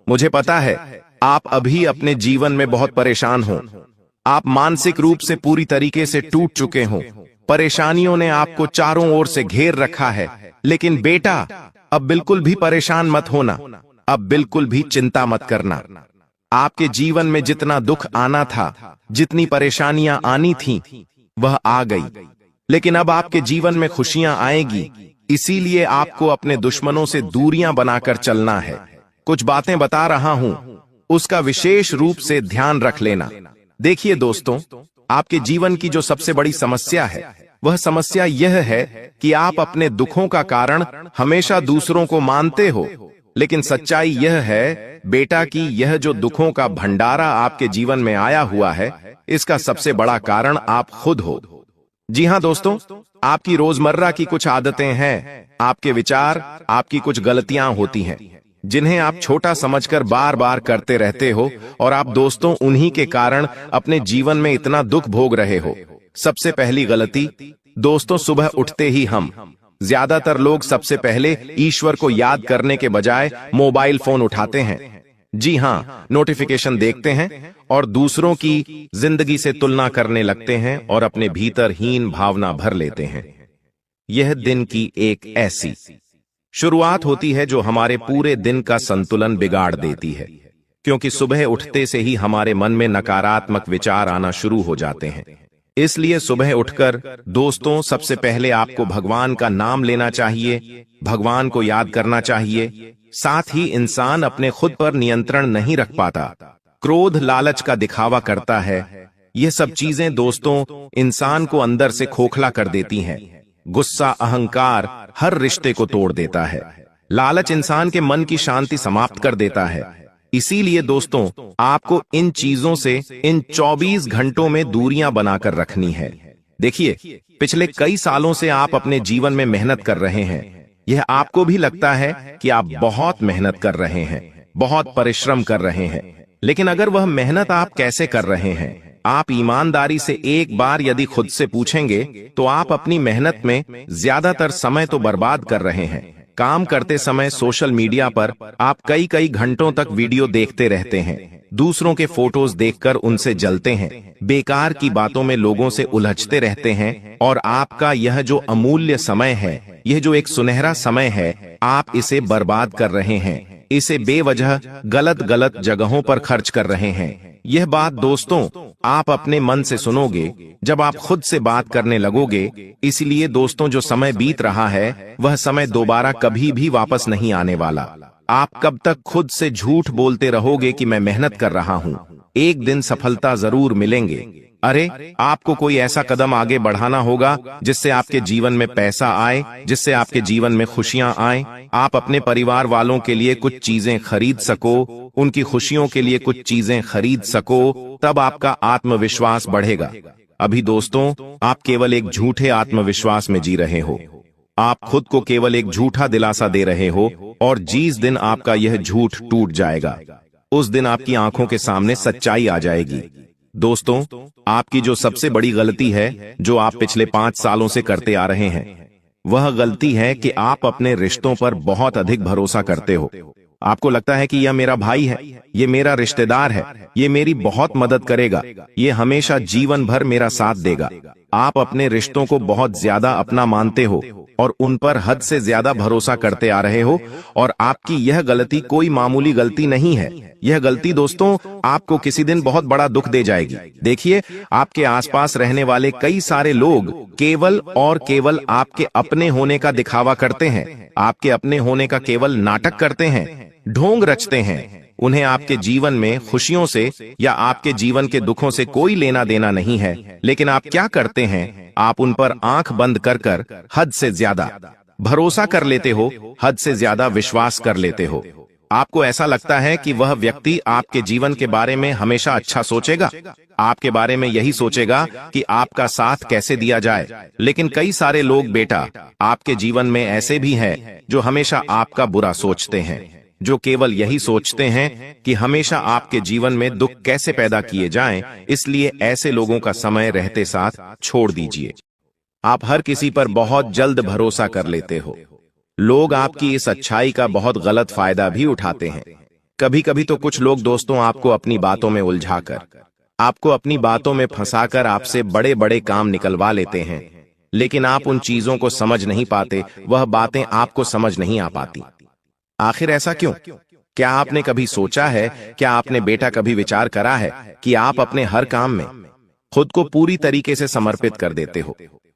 मुझे पता है आप अभी अपने जीवन में बहुत परेशान हो, आप मानसिक रूप से पूरी तरीके से टूट चुके हो, परेशानियों ने आपको चारों ओर से घेर रखा है। लेकिन बेटा, अब बिल्कुल भी परेशान मत होना, अब बिल्कुल भी चिंता मत करना। आपके जीवन में जितना दुख आना था, जितनी परेशानियां आनी थीं, वह आ गई। लेकिन अब आपके जीवन में खुशियां आएगी, इसीलिए आपको अपने दुश्मनों से दूरियां बनाकर चलना है। कुछ बातें बता रहा हूं, उसका विशेष रूप से ध्यान रख लेना। देखिए दोस्तों, आपके जीवन की जो सबसे बड़ी समस्या है, वह समस्या यह है कि आप अपने दुखों का कारण हमेशा दूसरों को मानते हो। लेकिन सच्चाई यह है बेटा कि यह जो दुखों का भंडारा आपके जीवन में आया हुआ है, इसका सबसे बड़ा कारण आप खुद हो। जी हां दोस्तों, आपकी रोजमर्रा की कुछ आदतें हैं, आपके विचार, आपकी कुछ गलतियां होती हैं, जिन्हें आप छोटा समझकर बार बार करते रहते हो, और आप दोस्तों उन्हीं के कारण अपने जीवन में इतना दुख भोग रहे हो। सबसे पहली गलती दोस्तों, सुबह उठते ही हम ज्यादातर लोग सबसे पहले ईश्वर को याद करने के बजाय मोबाइल फोन उठाते हैं। जी हां, नोटिफिकेशन देखते हैं और दूसरों की जिंदगी से तुलना करने लगते हैं और अपने भीतर हीन भावना भर लेते हैं। यह दिन की एक ऐसी शुरुआत होती है जो हमारे पूरे दिन का संतुलन बिगाड़ देती है, क्योंकि सुबह उठते से ही हमारे मन में नकारात्मक विचार आना शुरू हो जाते हैं। इसलिए सुबह उठकर दोस्तों सबसे पहले आपको भगवान का नाम लेना चाहिए, भगवान को याद करना चाहिए। साथ ही इंसान अपने खुद पर नियंत्रण नहीं रख पाता, क्रोध लालच का दिखावा करता है। यह सब चीजें दोस्तों इंसान को अंदर से खोखला कर देती हैं। गुस्सा, अहंकार हर रिश्ते को तोड़ देता है। लालच इंसान के मन की शांति समाप्त कर देता है। इसीलिए दोस्तों आपको इन चीजों से इन 24 घंटों में दूरियां बनाकर रखनी है। देखिए, पिछले कई सालों से आप अपने जीवन में मेहनत कर रहे हैं। यह आपको भी लगता है कि आप बहुत मेहनत कर रहे हैं, बहुत परिश्रम कर रहे हैं। लेकिन अगर वह मेहनत आप कैसे कर रहे हैं, आप ईमानदारी से एक बार यदि खुद से पूछेंगे, तो आप अपनी मेहनत में ज्यादातर समय तो बर्बाद कर रहे हैं। काम करते समय सोशल मीडिया पर आप कई कई घंटों तक वीडियो देखते रहते हैं, दूसरों के फोटोज देखकर उनसे जलते हैं, बेकार की बातों में लोगों से उलझते रहते हैं, और आपका यह जो अमूल्य समय है, यह जो एक सुनहरा समय है, आप इसे बर्बाद कर रहे हैं। इसे बेवजह गलत गलत जगहों पर खर्च कर रहे हैं। यह बात दोस्तों आप अपने मन से सुनोगे जब आप खुद से बात करने लगोगे। इसलिए दोस्तों जो समय बीत रहा है, वह समय दोबारा कभी भी वापस नहीं आने वाला। आप कब तक खुद से झूठ बोलते रहोगे कि मैं मेहनत कर रहा हूं, एक दिन सफलता जरूर मिलेंगे। अरे, आपको कोई ऐसा कदम आगे बढ़ाना होगा जिससे आपके जीवन में पैसा आए, जिससे आपके जीवन में खुशियां आए, आप अपने परिवार वालों के लिए कुछ चीजें खरीद सको, उनकी खुशियों के लिए कुछ चीजें खरीद सको, तब आपका आत्मविश्वास बढ़ेगा। अभी दोस्तों आप केवल एक झूठे आत्मविश्वास में जी रहे हो। आप खुद को केवल एक झूठा दिलासा दे रहे हो, और जिस दिन आपका यह झूठ टूट जाएगा, उस दिन आपकी आंखों के सामने सच्चाई आ जाएगी। दोस्तों आपकी जो सबसे बड़ी गलती है, जो आप पिछले 5 सालों से करते आ रहे हैं, वह गलती है कि आप अपने रिश्तों पर बहुत अधिक भरोसा करते हो। आपको लगता है कि यह मेरा भाई है, ये मेरा रिश्तेदार है, ये मेरी बहुत मदद करेगा, ये हमेशा जीवन भर मेरा साथ देगा। आप अपने रिश्तों को बहुत ज्यादा अपना मानते हो और उन पर हद से ज्यादा भरोसा करते आ रहे हो, और आपकी यह गलती कोई मामूली गलती नहीं है। यह गलती दोस्तों आपको किसी दिन बहुत बड़ा दुख दे जाएगी। देखिए, आपके आसपास रहने वाले कई सारे लोग केवल और केवल आपके अपने होने का दिखावा करते हैं, आपके अपने होने का केवल नाटक करते हैं, ढोंग रचते हैं। उन्हें आपके जीवन में खुशियों से या आपके जीवन के दुखों से कोई लेना देना नहीं है। लेकिन आप क्या करते हैं, आप उन पर आंख बंद कर कर हद से ज्यादा भरोसा कर लेते हो, हद से ज्यादा विश्वास कर लेते हो। आपको ऐसा लगता है कि वह व्यक्ति आपके जीवन के बारे में हमेशा अच्छा सोचेगा, आपके बारे में यही सोचेगा कि आपका साथ कैसे दिया जाए। लेकिन कई सारे लोग बेटा आपके जीवन में ऐसे भी हैं जो हमेशा आपका बुरा सोचते हैं, जो केवल यही सोचते हैं कि हमेशा आपके जीवन में दुख कैसे पैदा किए जाएं। इसलिए ऐसे लोगों का समय रहते साथ छोड़ दीजिए। आप हर किसी पर बहुत जल्द भरोसा कर लेते हो। लोग आपकी इस अच्छाई का बहुत गलत फायदा भी उठाते हैं। कभी कभी तो कुछ लोग दोस्तों आपको अपनी बातों में उलझाकर, आपको अपनी बातों में फंसाकर आपसे बड़े बड़े काम निकलवा लेते हैं। लेकिन आप उन चीजों को समझ नहीं पाते, वह बातें आपको समझ नहीं आ पाती। आखिर ऐसा क्यों? क्या आपने कभी सोचा है, क्या आपने बेटा कभी विचार करा है कि आप अपने हर काम में खुद को पूरी तरीके से समर्पित कर देते हो?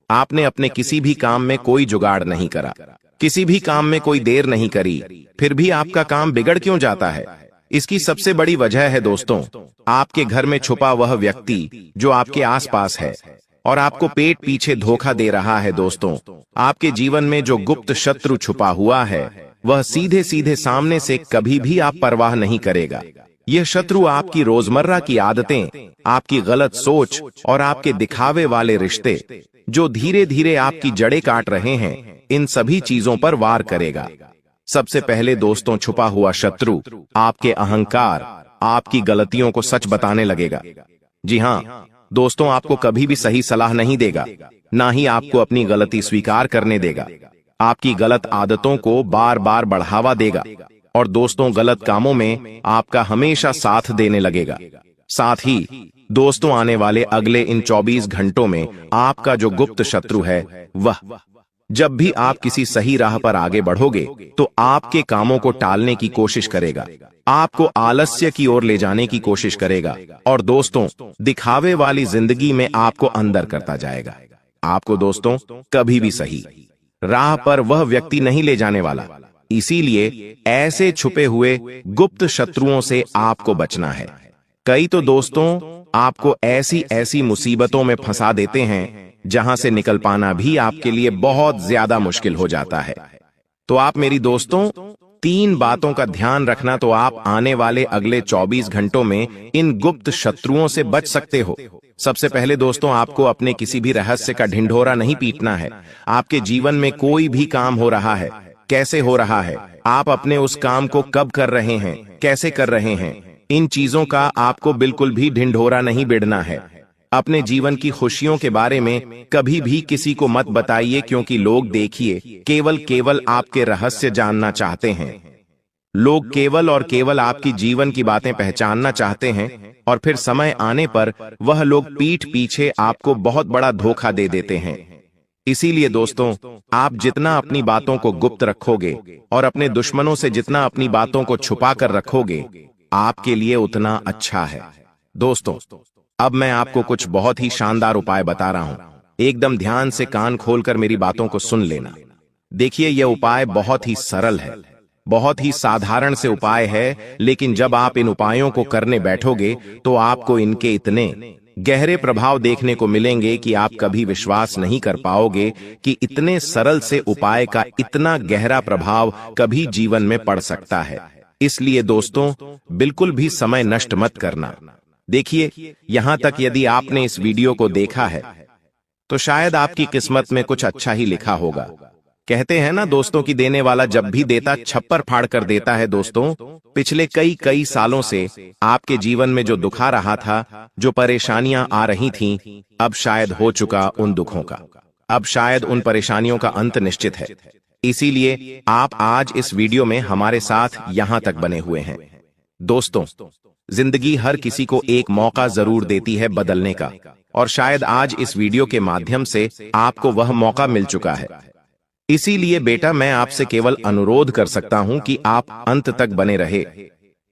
आपने अपने किसी भी काम में कोई जुगाड़ नहीं करा, किसी भी काम में कोई देर नहीं करी, फिर भी आपका काम बिगड़ क्यों जाता है? इसकी सबसे बड़ी वजह है दोस्तों, आपके घर में छुपा वह व्यक्ति जो आपके आसपास है और आपको पेट पीछे धोखा दे रहा है। दोस्तों, आपके जीवन में जो गुप्त शत्रु छुपा हुआ है वह सीधे सीधे सामने से कभी भी आप परवाह नहीं करेगा। यह शत्रु आपकी रोजमर्रा की आदतें, आपकी गलत सोच और आपके दिखावे वाले रिश्ते जो धीरे धीरे आपकी जड़ें काट रहे हैं, इन सभी चीजों पर वार करेगा। सबसे पहले दोस्तों, छुपा हुआ शत्रु आपके अहंकार, आपकी गलतियों को सच बताने लगेगा। जी हाँ दोस्तों, आपको कभी भी सही सलाह नहीं देगा, ना ही आपको अपनी गलती स्वीकार करने देगा। आपकी गलत आदतों को बार बार बढ़ावा देगा और दोस्तों गलत कामों में आपका हमेशा साथ देने लगेगा। साथ ही दोस्तों, आने वाले अगले इन 24 घंटों में आपका जो गुप्त शत्रु है वह जब भी आप किसी सही राह पर आगे बढ़ोगे तो आपके कामों को टालने की कोशिश करेगा, आपको आलस्य की ओर ले जाने की कोशिश करेगा और दोस्तों दिखावे वाली जिंदगी में आपको अंदर करता जाएगा। आपको दोस्तों कभी भी सही राह पर वह व्यक्ति नहीं ले जाने वाला। इसीलिए ऐसे छुपे हुए गुप्त शत्रुओं से आपको बचना है। कई तो दोस्तों आपको ऐसी ऐसी मुसीबतों में फंसा देते हैं जहां से निकल पाना भी आपके लिए बहुत ज्यादा मुश्किल हो जाता है। तो आप मेरी दोस्तों 3 बातों का ध्यान रखना, तो आप आने वाले अगले 24 घंटों में इन गुप्त शत्रुओं से बच सकते हो। सबसे पहले दोस्तों, आपको अपने किसी भी रहस्य का ढिंढोरा नहीं पीटना है। आपके जीवन में कोई भी काम हो रहा है, कैसे हो रहा है, आप अपने उस काम को कब कर रहे हैं, कैसे कर रहे हैं, इन चीजों का आपको बिल्कुल भी ढिंढोरा नहीं बिड़ना है। अपने जीवन की खुशियों के बारे में कभी भी किसी को मत बताइए, क्योंकि लोग देखिए केवल आपके रहस्य जानना चाहते हैं। लोग केवल और केवल आपकी जीवन की बातें पहचानना चाहते हैं और फिर समय आने पर वह लोग पीठ पीछे आपको बहुत बड़ा धोखा दे देते हैं। इसीलिए दोस्तों, आप जितना अपनी बातों को गुप्त रखोगे और अपने दुश्मनों से जितना अपनी बातों को छुपा कर रखोगे, आपके लिए उतना अच्छा है। दोस्तों, अब मैं आपको कुछ बहुत ही शानदार उपाय बता रहा हूं। एकदम ध्यान से कान खोलकर मेरी बातों को सुन लेना। देखिए, यह उपाय बहुत ही सरल है, बहुत ही साधारण से उपाय है, लेकिन जब आप इन उपायों को करने बैठोगे तो आपको इनके इतने गहरे प्रभाव देखने को मिलेंगे कि आप कभी विश्वास नहीं कर पाओगे कि इतने सरल से उपाय का इतना गहरा प्रभाव कभी जीवन में पड़ सकता है। इसलिए दोस्तों, बिल्कुल भी समय नष्ट मत करना। देखिए, यहां तक यदि आपने इस वीडियो को देखा है तो शायद आपकी किस्मत में कुछ अच्छा ही लिखा होगा। कहते हैं ना दोस्तों कि देने वाला जब भी देता छप्पर फाड़ कर देता है। दोस्तों, पिछले कई सालों से आपके जीवन में जो दुख आ रहा था, जो परेशानियां आ रही थीं, अब शायद हो चुका उन दुखों का, अब शायद उन परेशानियों का अंत निश्चित है। इसीलिए आप आज इस वीडियो में हमारे साथ यहां तक बने हुए हैं। दोस्तों, जिंदगी हर किसी को एक मौका जरूर देती है बदलने का, और शायद आज इस वीडियो के माध्यम से आपको वह मौका मिल चुका है। इसीलिए बेटा, मैं आपसे केवल अनुरोध कर सकता हूं कि आप अंत तक बने रहे,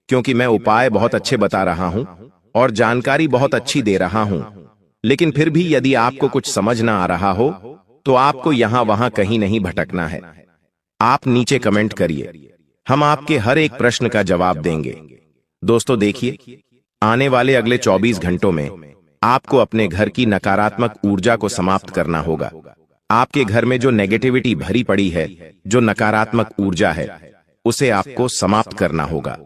क्योंकि मैं उपाय बहुत अच्छे बता रहा हूं और जानकारी बहुत अच्छी दे रहा हूं। लेकिन फिर भी यदि आपको कुछ समझ ना आ रहा हो तो आपको यहां वहां कहीं नहीं भटकना है। आप नीचे कमेंट करिए, हम आपके हर एक प्रश्न का जवाब देंगे। दोस्तों देखिए, आने वाले अगले 24 घंटों में आपको अपने घर की नकारात्मक ऊर्जा को समाप्त करना होगा। आपके घर में जो नेगेटिविटी भरी पड़ी है, जो नकारात्मक ऊर्जा है, उसे आपको समाप्त करना होगा।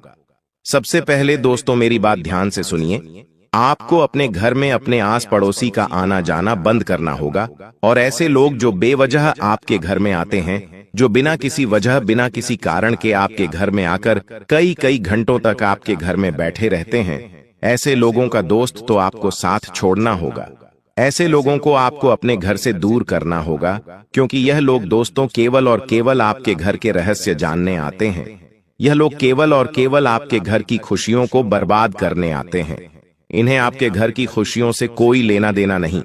सबसे पहले दोस्तों मेरी बात ध्यान से सुनिए। आपको अपने घर में अपने आस पड़ोसी का आना जाना बंद करना होगा, और ऐसे लोग जो बेवजह आपके घर में आते हैं, जो बिना किसी वजह, बिना किसी कारण के आपके घर में आकर कई घंटों तक आपके घर में बैठे रहते हैं, ऐसे लोगों का दोस्त तो आपको साथ छोड़ना होगा। ऐसे लोगों को आपको अपने घर से दूर करना होगा, क्योंकि यह लोग दोस्तों केवल और केवल आपके घर के रहस्य जानने आते हैं। यह लोग केवल और केवल आपके घर की खुशियों को बर्बाद करने आते हैं। इन्हें आपके घर की खुशियों से कोई लेना देना नहीं।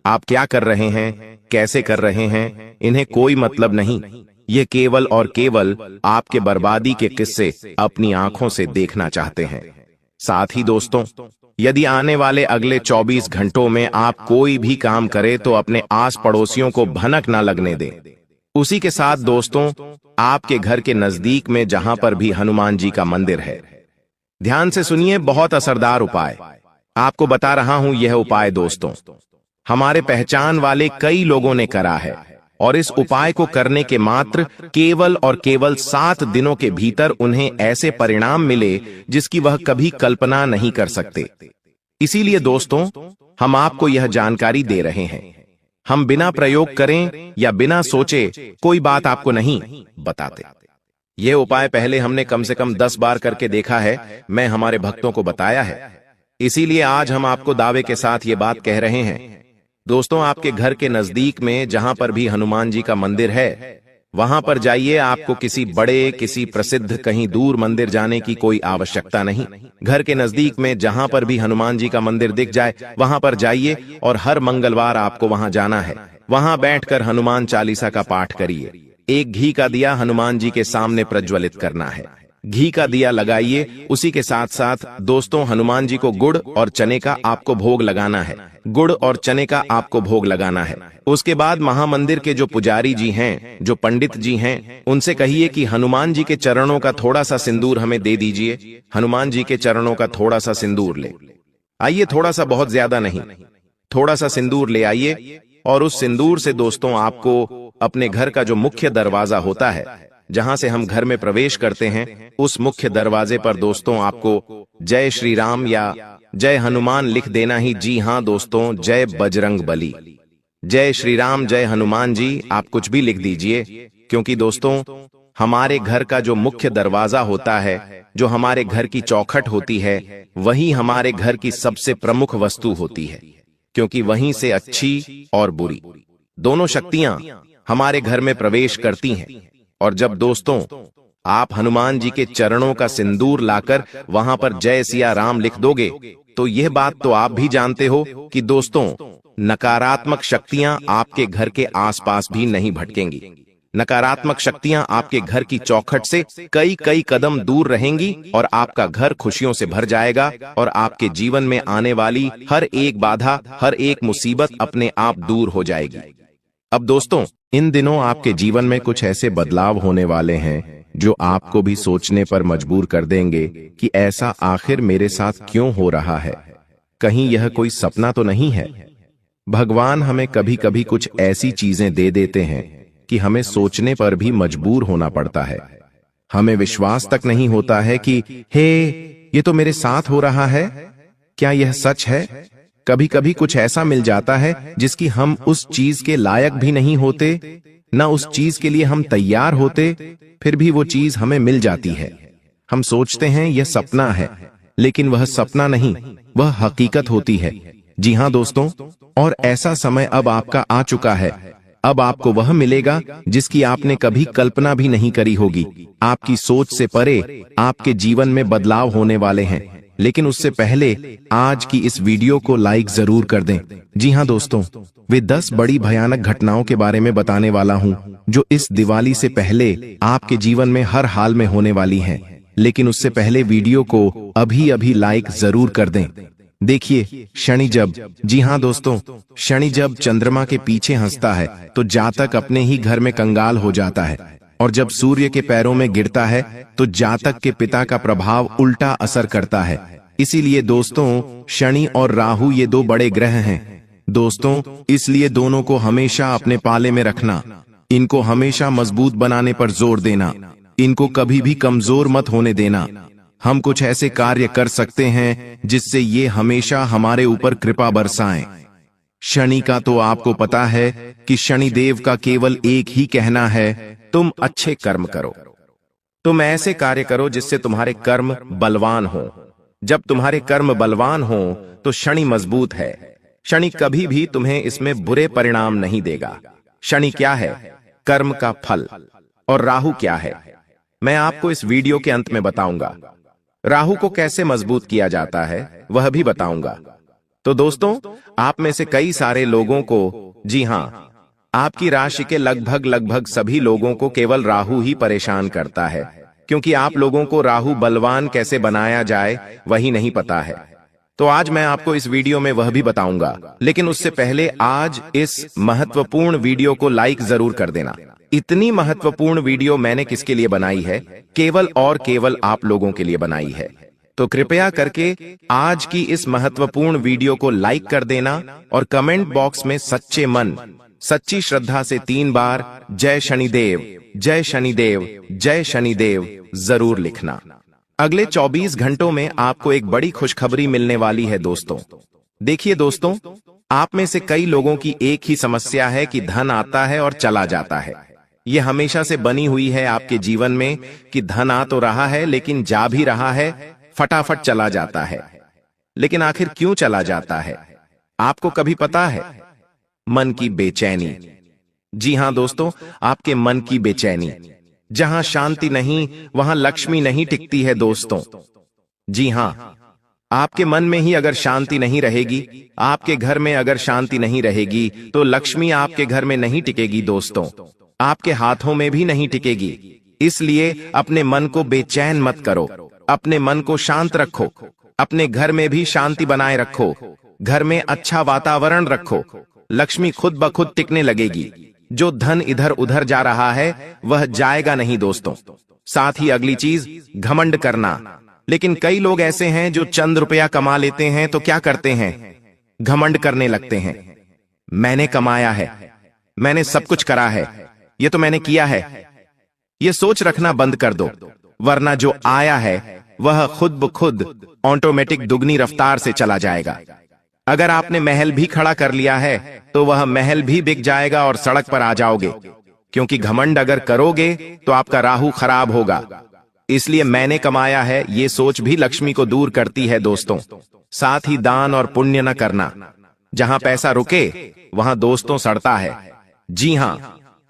आप क्या कर रहे हैं, कैसे कर रहे हैं, इन्हें कोई मतलब नहीं। ये केवल और केवल आपके बर्बादी के किस्से अपनी आंखों से देखना चाहते हैं। साथ ही दोस्तों, यदि आने वाले अगले 24 घंटों में आप कोई भी काम करें तो अपने आस पड़ोसियों को भनक ना लगने दें। उसी के साथ दोस्तों, आपके घर के नजदीक में जहां पर भी हनुमान जी का मंदिर है, ध्यान से सुनिए, बहुत असरदार उपाय आपको बता रहा हूं। यह उपाय दोस्तों हमारे पहचान वाले कई लोगों ने करा है और इस उपाय को करने के मात्र केवल और केवल 7 दिनों के भीतर उन्हें ऐसे परिणाम मिले जिसकी वह कभी कल्पना नहीं कर सकते। इसीलिए दोस्तों, हम आपको यह जानकारी दे रहे हैं। हम बिना प्रयोग करें या बिना सोचे कोई बात आपको नहीं बताते। यह उपाय पहले हमने कम से कम 10 बार करके देखा है, मैं हमारे भक्तों को बताया है। इसीलिए आज हम आपको दावे के साथ ये बात कह रहे हैं। दोस्तों, आपके घर के नजदीक में जहां पर भी हनुमान जी का मंदिर है, वहां पर जाइए। आपको किसी बड़े, किसी प्रसिद्ध, कहीं दूर मंदिर जाने की कोई आवश्यकता नहीं। घर के नजदीक में जहां पर भी हनुमान जी का मंदिर दिख जाए, वहां पर जाइए और हर मंगलवार आपको वहां जाना है। वहां बैठकर हनुमान चालीसा का पाठ करिए। एक घी का दिया हनुमान जी के सामने प्रज्वलित करना है। घी का दिया लगाइए। उसी के साथ साथ दोस्तों, हनुमान जी को गुड़ और चने का आपको भोग लगाना है। गुड़ और चने का आपको भोग लगाना है। उसके बाद महामंदिर के जो पुजारी जी हैं, जो पंडित जी हैं, उनसे कहिए कि हनुमान जी के चरणों का थोड़ा सा सिंदूर हमें दे दीजिए। हनुमान जी के चरणों का थोड़ा सा सिंदूर ले आइए, थोड़ा सा, बहुत ज्यादा नहीं, थोड़ा सा सिंदूर ले आइए। और उस सिंदूर से दोस्तों आपको अपने घर का जो मुख्य दरवाजा होता है, जहां से हम घर में प्रवेश करते हैं, उस मुख्य दरवाजे पर दोस्तों आपको जय श्री राम या जय हनुमान लिख देना ही। जी हां दोस्तों, जय बजरंग बली, जय श्री राम, जय हनुमान जी, आप कुछ भी लिख दीजिए। क्योंकि दोस्तों, हमारे घर का जो मुख्य दरवाजा होता है, जो हमारे घर की चौखट होती है, वही हमारे घर की सबसे प्रमुख वस्तु होती है। क्योंकि वहीं से अच्छी और बुरी दोनों शक्तियां हमारे घर में प्रवेश करती हैं। और जब दोस्तों आप हनुमान जी के चरणों का सिंदूर लाकर वहां पर जय सिया राम लिख दोगे, तो यह बात तो आप भी जानते हो कि दोस्तों नकारात्मक शक्तियां आपके घर के आसपास भी नहीं भटकेंगी। नकारात्मक शक्तियां आपके घर की चौखट से कई कई कदम दूर रहेंगी और आपका घर खुशियों से भर जाएगा और आपके जीवन में आने वाली हर एक बाधा, हर एक मुसीबत अपने आप दूर हो जाएगी। अब दोस्तों, इन दिनों आपके जीवन में कुछ ऐसे बदलाव होने वाले हैं जो आपको भी सोचने पर मजबूर कर देंगे कि ऐसा आखिर मेरे साथ क्यों हो रहा है। कहीं यह कोई सपना तो नहीं है। भगवान हमें कभी कभी कुछ ऐसी चीजें दे देते हैं कि हमें सोचने पर भी मजबूर होना पड़ता है। हमें विश्वास तक नहीं होता है कि हे, ये तो मेरे साथ हो रहा है, क्या यह सच है? कभी कभी कुछ ऐसा मिल जाता है जिसकी हम उस चीज के लायक भी नहीं होते, न उस चीज के लिए हम तैयार होते, फिर भी वो चीज हमें मिल जाती है। हम सोचते हैं यह सपना है, लेकिन वह सपना नहीं, वह हकीकत होती है। जी हां दोस्तों, और ऐसा समय अब आपका आ चुका है। अब आपको वह मिलेगा जिसकी आपने कभी कल्पना भी नहीं करी होगी। आपकी सोच से परे आपके जीवन में बदलाव होने वाले हैं। लेकिन उससे पहले आज की इस वीडियो को लाइक जरूर कर दें। जी हां दोस्तों, वे 10 बड़ी भयानक घटनाओं के बारे में बताने वाला हूं जो इस दिवाली से पहले आपके जीवन में हर हाल में होने वाली हैं। लेकिन उससे पहले वीडियो को अभी अभी लाइक जरूर कर दें। देखिए, शनि जब, जी हां दोस्तों, शनि जब चंद्रमा के पीछे हंसता है तो जातक अपने ही घर में कंगाल हो जाता है, और जब सूर्य के पैरों में गिरता है तो जातक के पिता का प्रभाव उल्टा असर करता है। इसीलिए दोस्तों, शनि और राहु ये 2 बड़े ग्रह हैं दोस्तों, इसलिए दोनों को हमेशा अपने पाले में रखना, इनको हमेशा मजबूत बनाने पर जोर देना, इनको कभी भी कमजोर मत होने देना। हम कुछ ऐसे कार्य कर सकते हैं जिससे ये हमेशा हमारे ऊपर कृपा बरसाएं। शनि का तो आपको पता है कि शनि देव का केवल एक ही कहना है, तुम अच्छे कर्म करो, तुम ऐसे कार्य करो जिससे तुम्हारे कर्म बलवान हो। जब तुम्हारे कर्म बलवान हो तो शनि मजबूत है। शनि कभी भी तुम्हें इसमें बुरे परिणाम नहीं देगा। शनि क्या है? कर्म का फल। और राहु क्या है? मैं आपको इस वीडियो के अंत में बताऊंगा। राहु को कैसे मजबूत किया जाता है वह भी बताऊंगा। तो दोस्तों, आप में से कई सारे लोगों को, जी हां, आपकी राशि के लगभग सभी लोगों को केवल राहु ही परेशान करता है, क्योंकि आप लोगों को राहु बलवान कैसे बनाया जाए वही नहीं पता है। तो आज मैं आपको इस वीडियो में वह भी बताऊंगा, लेकिन उससे पहले आज इस महत्वपूर्ण वीडियो को लाइक जरूर कर देना। इतनी महत्वपूर्ण वीडियो मैंने किसके लिए बनाई है? केवल और केवल आप लोगों के लिए बनाई है। तो कृपया करके आज की इस महत्वपूर्ण वीडियो को लाइक कर देना और कमेंट बॉक्स में सच्चे मन, सच्ची श्रद्धा से 3 बार जय शनिदेव, जय शनिदेव, जय शनिदेव जरूर लिखना। अगले 24 घंटों में आपको एक बड़ी खुशखबरी मिलने वाली है दोस्तों। देखिए दोस्तों, आप में से कई लोगों की एक ही समस्या है कि धन आता है और चला जाता है। यह हमेशा से बनी हुई है आपके जीवन में कि धन आ तो रहा है लेकिन जा भी रहा है, फटाफट चला जाता है। लेकिन आखिर क्यों चला जाता है? आपको कभी पता है? मन की बेचैनी। जी हां दोस्तों, आपके मन की बेचैनी। जहां शांति नहीं वहां लक्ष्मी नहीं टिकती है दोस्तों। जी हां, आपके मन में ही अगर शांति नहीं रहेगी, आपके घर में अगर शांति नहीं रहेगी, तो लक्ष्मी आपके घर में नहीं टिकेगी दोस्तों, आपके हाथों में भी नहीं टिकेगी। इसलिए अपने मन को बेचैन मत करो, अपने मन को शांत रखो, अपने घर में भी शांति बनाए रखो, घर में अच्छा वातावरण रखो, लक्ष्मी खुद ब खुद टिकने लगेगी। जो धन इधर उधर जा रहा है वह जाएगा नहीं दोस्तों। साथ ही अगली चीज, घमंड करना। लेकिन कई लोग ऐसे हैं जो चंद रुपया कमा लेते हैं तो क्या करते हैं? घमंड करने लगते हैं। मैंने कमाया है, मैंने सब कुछ करा है, ये तो मैंने किया है। ये सोच रखना बंद कर दो, वरना जो आया है वह खुद ब खुद ऑटोमेटिक दुगनी रफ्तार से चला जाएगा। अगर आपने महल भी खड़ा कर लिया है तो वह महल भी बिक जाएगा और सड़क पर आ जाओगे, क्योंकि घमंड अगर करोगे तो आपका राहु खराब होगा। इसलिए मैंने कमाया है ये सोच भी लक्ष्मी को दूर करती है दोस्तों। साथ ही दान और पुण्य न करना। जहां पैसा रुके वहां दोस्तों सड़ता है। जी हां,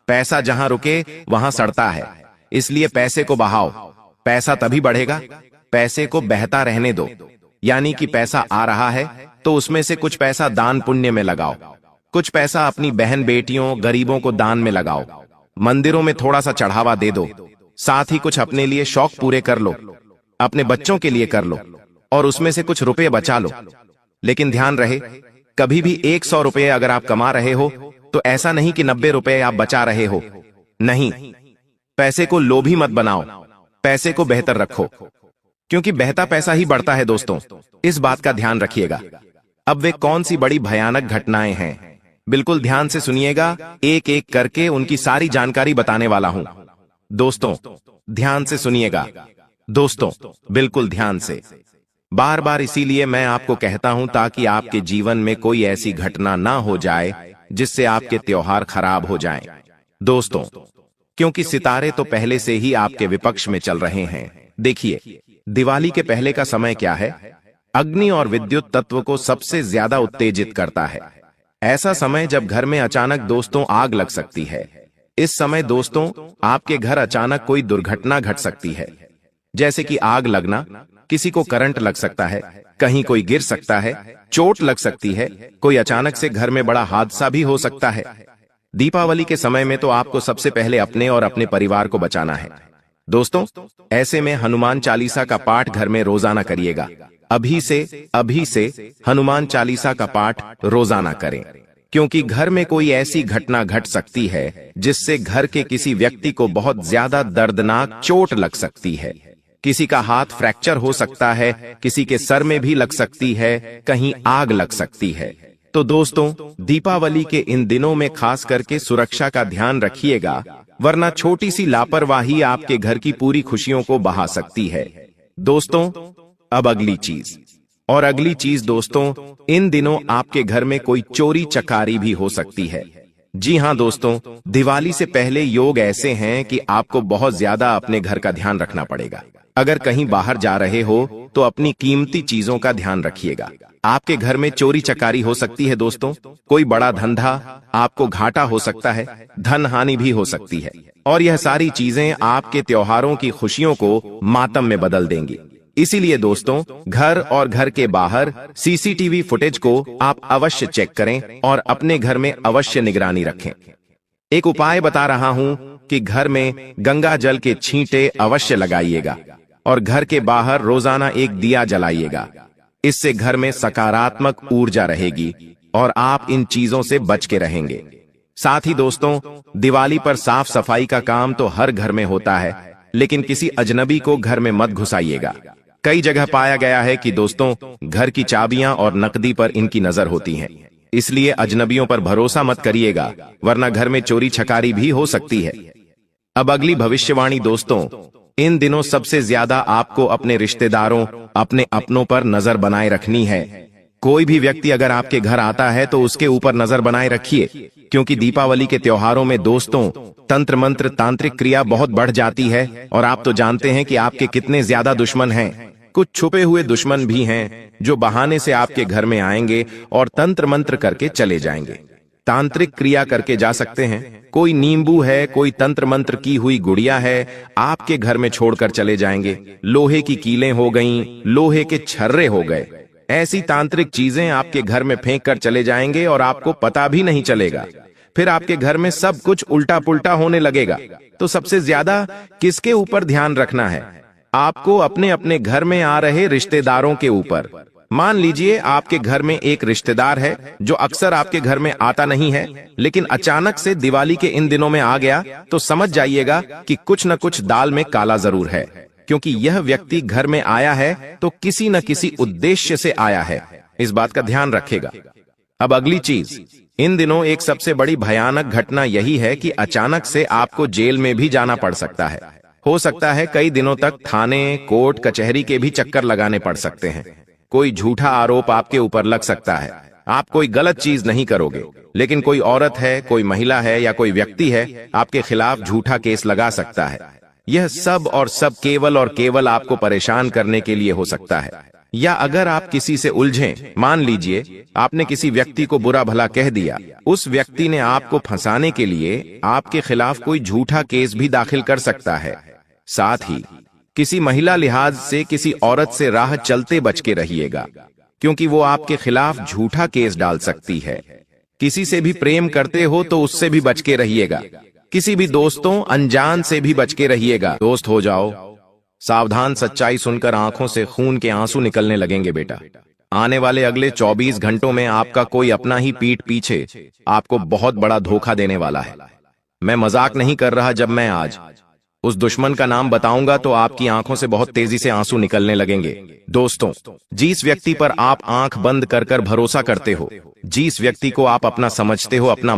पैसा जहां रुके वहां सड़ता है। इसलिए पैसे को बहाओ, पैसा तभी बढ़ेगा। पैसे को बहता रहने दो, यानी कि पैसा आ रहा है तो उसमें से कुछ पैसा दान पुण्य में लगाओ, कुछ पैसा अपनी बहन बेटियों गरीबों को दान में लगाओ, मंदिरों में थोड़ा सा चढ़ावा दे दो, साथ ही कुछ अपने लिए शौक पूरे कर लो, अपने बच्चों के लिए कर लो और उसमें से कुछ रुपए बचा लो। लेकिन ध्यान रहे, कभी भी 100 रुपए अगर आप कमा रहे हो तो ऐसा नहीं कि 90 रुपए आप बचा रहे हो। नहीं, पैसे को लोभी मत बनाओ, पैसे को बेहतर रखो, क्योंकि बहता पैसा ही बढ़ता है दोस्तों। इस बात का ध्यान रखिएगा। अब वे कौन सी बड़ी भयानक घटनाएं हैं, बिल्कुल ध्यान से सुनिएगा। एक एक करके उनकी सारी जानकारी बताने वाला हूं। दोस्तों ध्यान से सुनिएगा, दोस्तों बिल्कुल ध्यान से। बार बार इसीलिए मैं आपको कहता हूं ताकि आपके जीवन में कोई ऐसी घटना ना हो जाए जिससे आपके त्योहार खराब हो जाएं। दोस्तों, क्योंकि सितारे तो पहले से ही आपके विपक्ष में चल रहे हैं। देखिए, दिवाली के पहले का समय क्या है? अग्नि और विद्युत तत्व को सबसे ज्यादा उत्तेजित करता है। ऐसा समय जब घर में अचानक दोस्तों आग लग सकती है। इस समय दोस्तों आपके घर अचानक कोई दुर्घटना घट सकती है, जैसे कि आग लगना, किसी को करंट लग सकता है, कहीं कोई गिर सकता है, चोट लग सकती है, कोई अचानक से घर में बड़ा हादसा भी हो सकता है। दीपावली के समय में तो आपको सबसे पहले अपने और अपने परिवार को बचाना है। दोस्तों ऐसे में हनुमान चालीसा का पाठ घर में रोजाना करिएगा। अभी से हनुमान चालीसा का पाठ रोजाना करें, क्योंकि घर में कोई ऐसी घटना घट सकती है जिससे घर के किसी व्यक्ति को बहुत ज्यादा दर्दनाक चोट लग सकती है। किसी का हाथ फ्रैक्चर हो सकता है, किसी के सर में भी लग सकती है, कहीं आग लग सकती है। तो दोस्तों दीपावली के इन दिनों में खास करके सुरक्षा का ध्यान रखिएगा, वरना छोटी सी लापरवाही आपके घर की पूरी खुशियों को बहा सकती है। दोस्तों अब अगली चीज दोस्तों, इन दिनों आपके घर में कोई चोरी चकारी भी हो सकती है। जी हां दोस्तों, दिवाली से पहले योग ऐसे हैं कि आपको बहुत ज्यादा अपने घर का ध्यान रखना पड़ेगा। अगर कहीं बाहर जा रहे हो तो अपनी कीमती चीजों का ध्यान रखिएगा। आपके घर में चोरी चकारी हो सकती है दोस्तों, कोई बड़ा धंधा, आपको घाटा हो सकता है, धन हानि भी हो सकती है, और यह सारी चीजें आपके त्योहारों की खुशियों को मातम में बदल देंगी। इसीलिए दोस्तों घर और घर के बाहर सीसीटीवी फुटेज को आप अवश्य चेक करें और अपने घर में अवश्य निगरानी रखें। एक उपाय बता रहा हूं कि घर में गंगा जल के छींटे अवश्य लगाइएगा और घर के बाहर रोजाना एक दिया जलाइएगा। इससे घर में सकारात्मक ऊर्जा रहेगी और आप इन चीजों से बच के रहेंगे। साथ ही दोस्तों, दिवाली पर साफ सफाई का काम तो हर घर में होता है, लेकिन किसी अजनबी को घर में मत घुसाइएगा। कई जगह पाया गया है कि दोस्तों, घर की चाबियां और नकदी पर इनकी नजर होती है, इसलिए अजनबियों पर भरोसा मत करिएगा, वरना घर में चोरी छकारी भी हो सकती है। अब अगली भविष्यवाणी दोस्तों, इन दिनों सबसे ज्यादा आपको अपने रिश्तेदारों, अपने अपनों पर नजर बनाए रखनी है। कोई भी व्यक्ति अगर आपके घर आता है तो उसके ऊपर नजर बनाए रखिए, क्योंकि दीपावली के त्योहारों में दोस्तों तंत्र मंत्र तांत्रिक क्रिया बहुत बढ़ जाती है और आप तो जानते हैं कि आपके कितने ज्यादा दुश्मन हैं। कुछ छुपे हुए दुश्मन भी हैं जो बहाने से आपके घर में आएंगे और तंत्र मंत्र करके चले जाएंगे। तांत्रिक क्रिया करके जा सकते हैं, कोई नींबू है, कोई तंत्र मंत्र की हुई गुड़िया है, आपके घर में छोड़कर चले जाएंगे। लोहे की कीलें हो गईं, लोहे के छर्रे हो गए, ऐसी तांत्रिक चीजें आपके घर में फेंक कर चले जाएंगे और आपको पता भी नहीं चलेगा। फिर आपके घर में सब कुछ उल्टा पुल्टा होने लगेगा। तो सबसे ज्यादा किसके ऊपर ध्यान रखना है? आपको अपने अपने घर में आ रहे रिश्तेदारों के ऊपर। मान लीजिए आपके घर में एक रिश्तेदार है जो अक्सर आपके घर में आता नहीं है, लेकिन अचानक से दिवाली के इन दिनों में आ गया, तो समझ जाइएगा कि कुछ न कुछ दाल में काला जरूर है, क्योंकि यह व्यक्ति घर में आया है तो किसी न किसी उद्देश्य से आया है। इस बात का ध्यान रखेगा। अब अगली चीज, इन दिनों एक सबसे बड़ी भयानक घटना यही है कि अचानक से आपको जेल में भी जाना पड़ सकता है। हो सकता है कई दिनों तक थाने, कोर्ट, कचहरी के भी चक्कर लगाने पड़ सकते हैं। कोई झूठा आरोप आपके ऊपर लग सकता है। आप कोई गलत चीज नहीं करोगे, लेकिन कोई औरत है, कोई महिला है या कोई व्यक्ति है आपके खिलाफ झूठा केस लगा सकता है। यह सब और सब केवल और केवल आपको परेशान करने के लिए हो सकता है। या अगर आप किसी से उलझें, मान लीजिए आपने किसी व्यक्ति को बुरा भला कह दिया, उस व्यक्ति ने आपको फंसाने के लिए आपके खिलाफ कोई झूठा केस भी दाखिल कर सकता है। साथ ही किसी महिला लिहाज से किसी औरत से राह चलते बच के रहिएगा, क्योंकि वो आपके खिलाफ झूठा केस डाल सकती है। किसी से भी प्रेम करते हो तो उससे भी बच के रहिएगा। किसी भी दोस्तों अनजान से भी बच के रहिएगा। दोस्त हो जाओ सावधान, सच्चाई सुनकर आंखों से खून के आंसू निकलने लगेंगे बेटा। आने वाले अगले 24 घंटों में आपका कोई अपना ही पीठ पीछे आपको बहुत बड़ा धोखा देने वाला है। मैं मजाक नहीं कर रहा जब मैं आज उस दुश्मन का नाम बताऊंगा तो आपकी आंखों से बहुत तेजी से आंसू निकलने लगेंगे। दोस्तों, जिस व्यक्ति पर आप आंख बंद कर कर भरोसा करते हो, जिस व्यक्ति को आप अपना समझते हो, अपना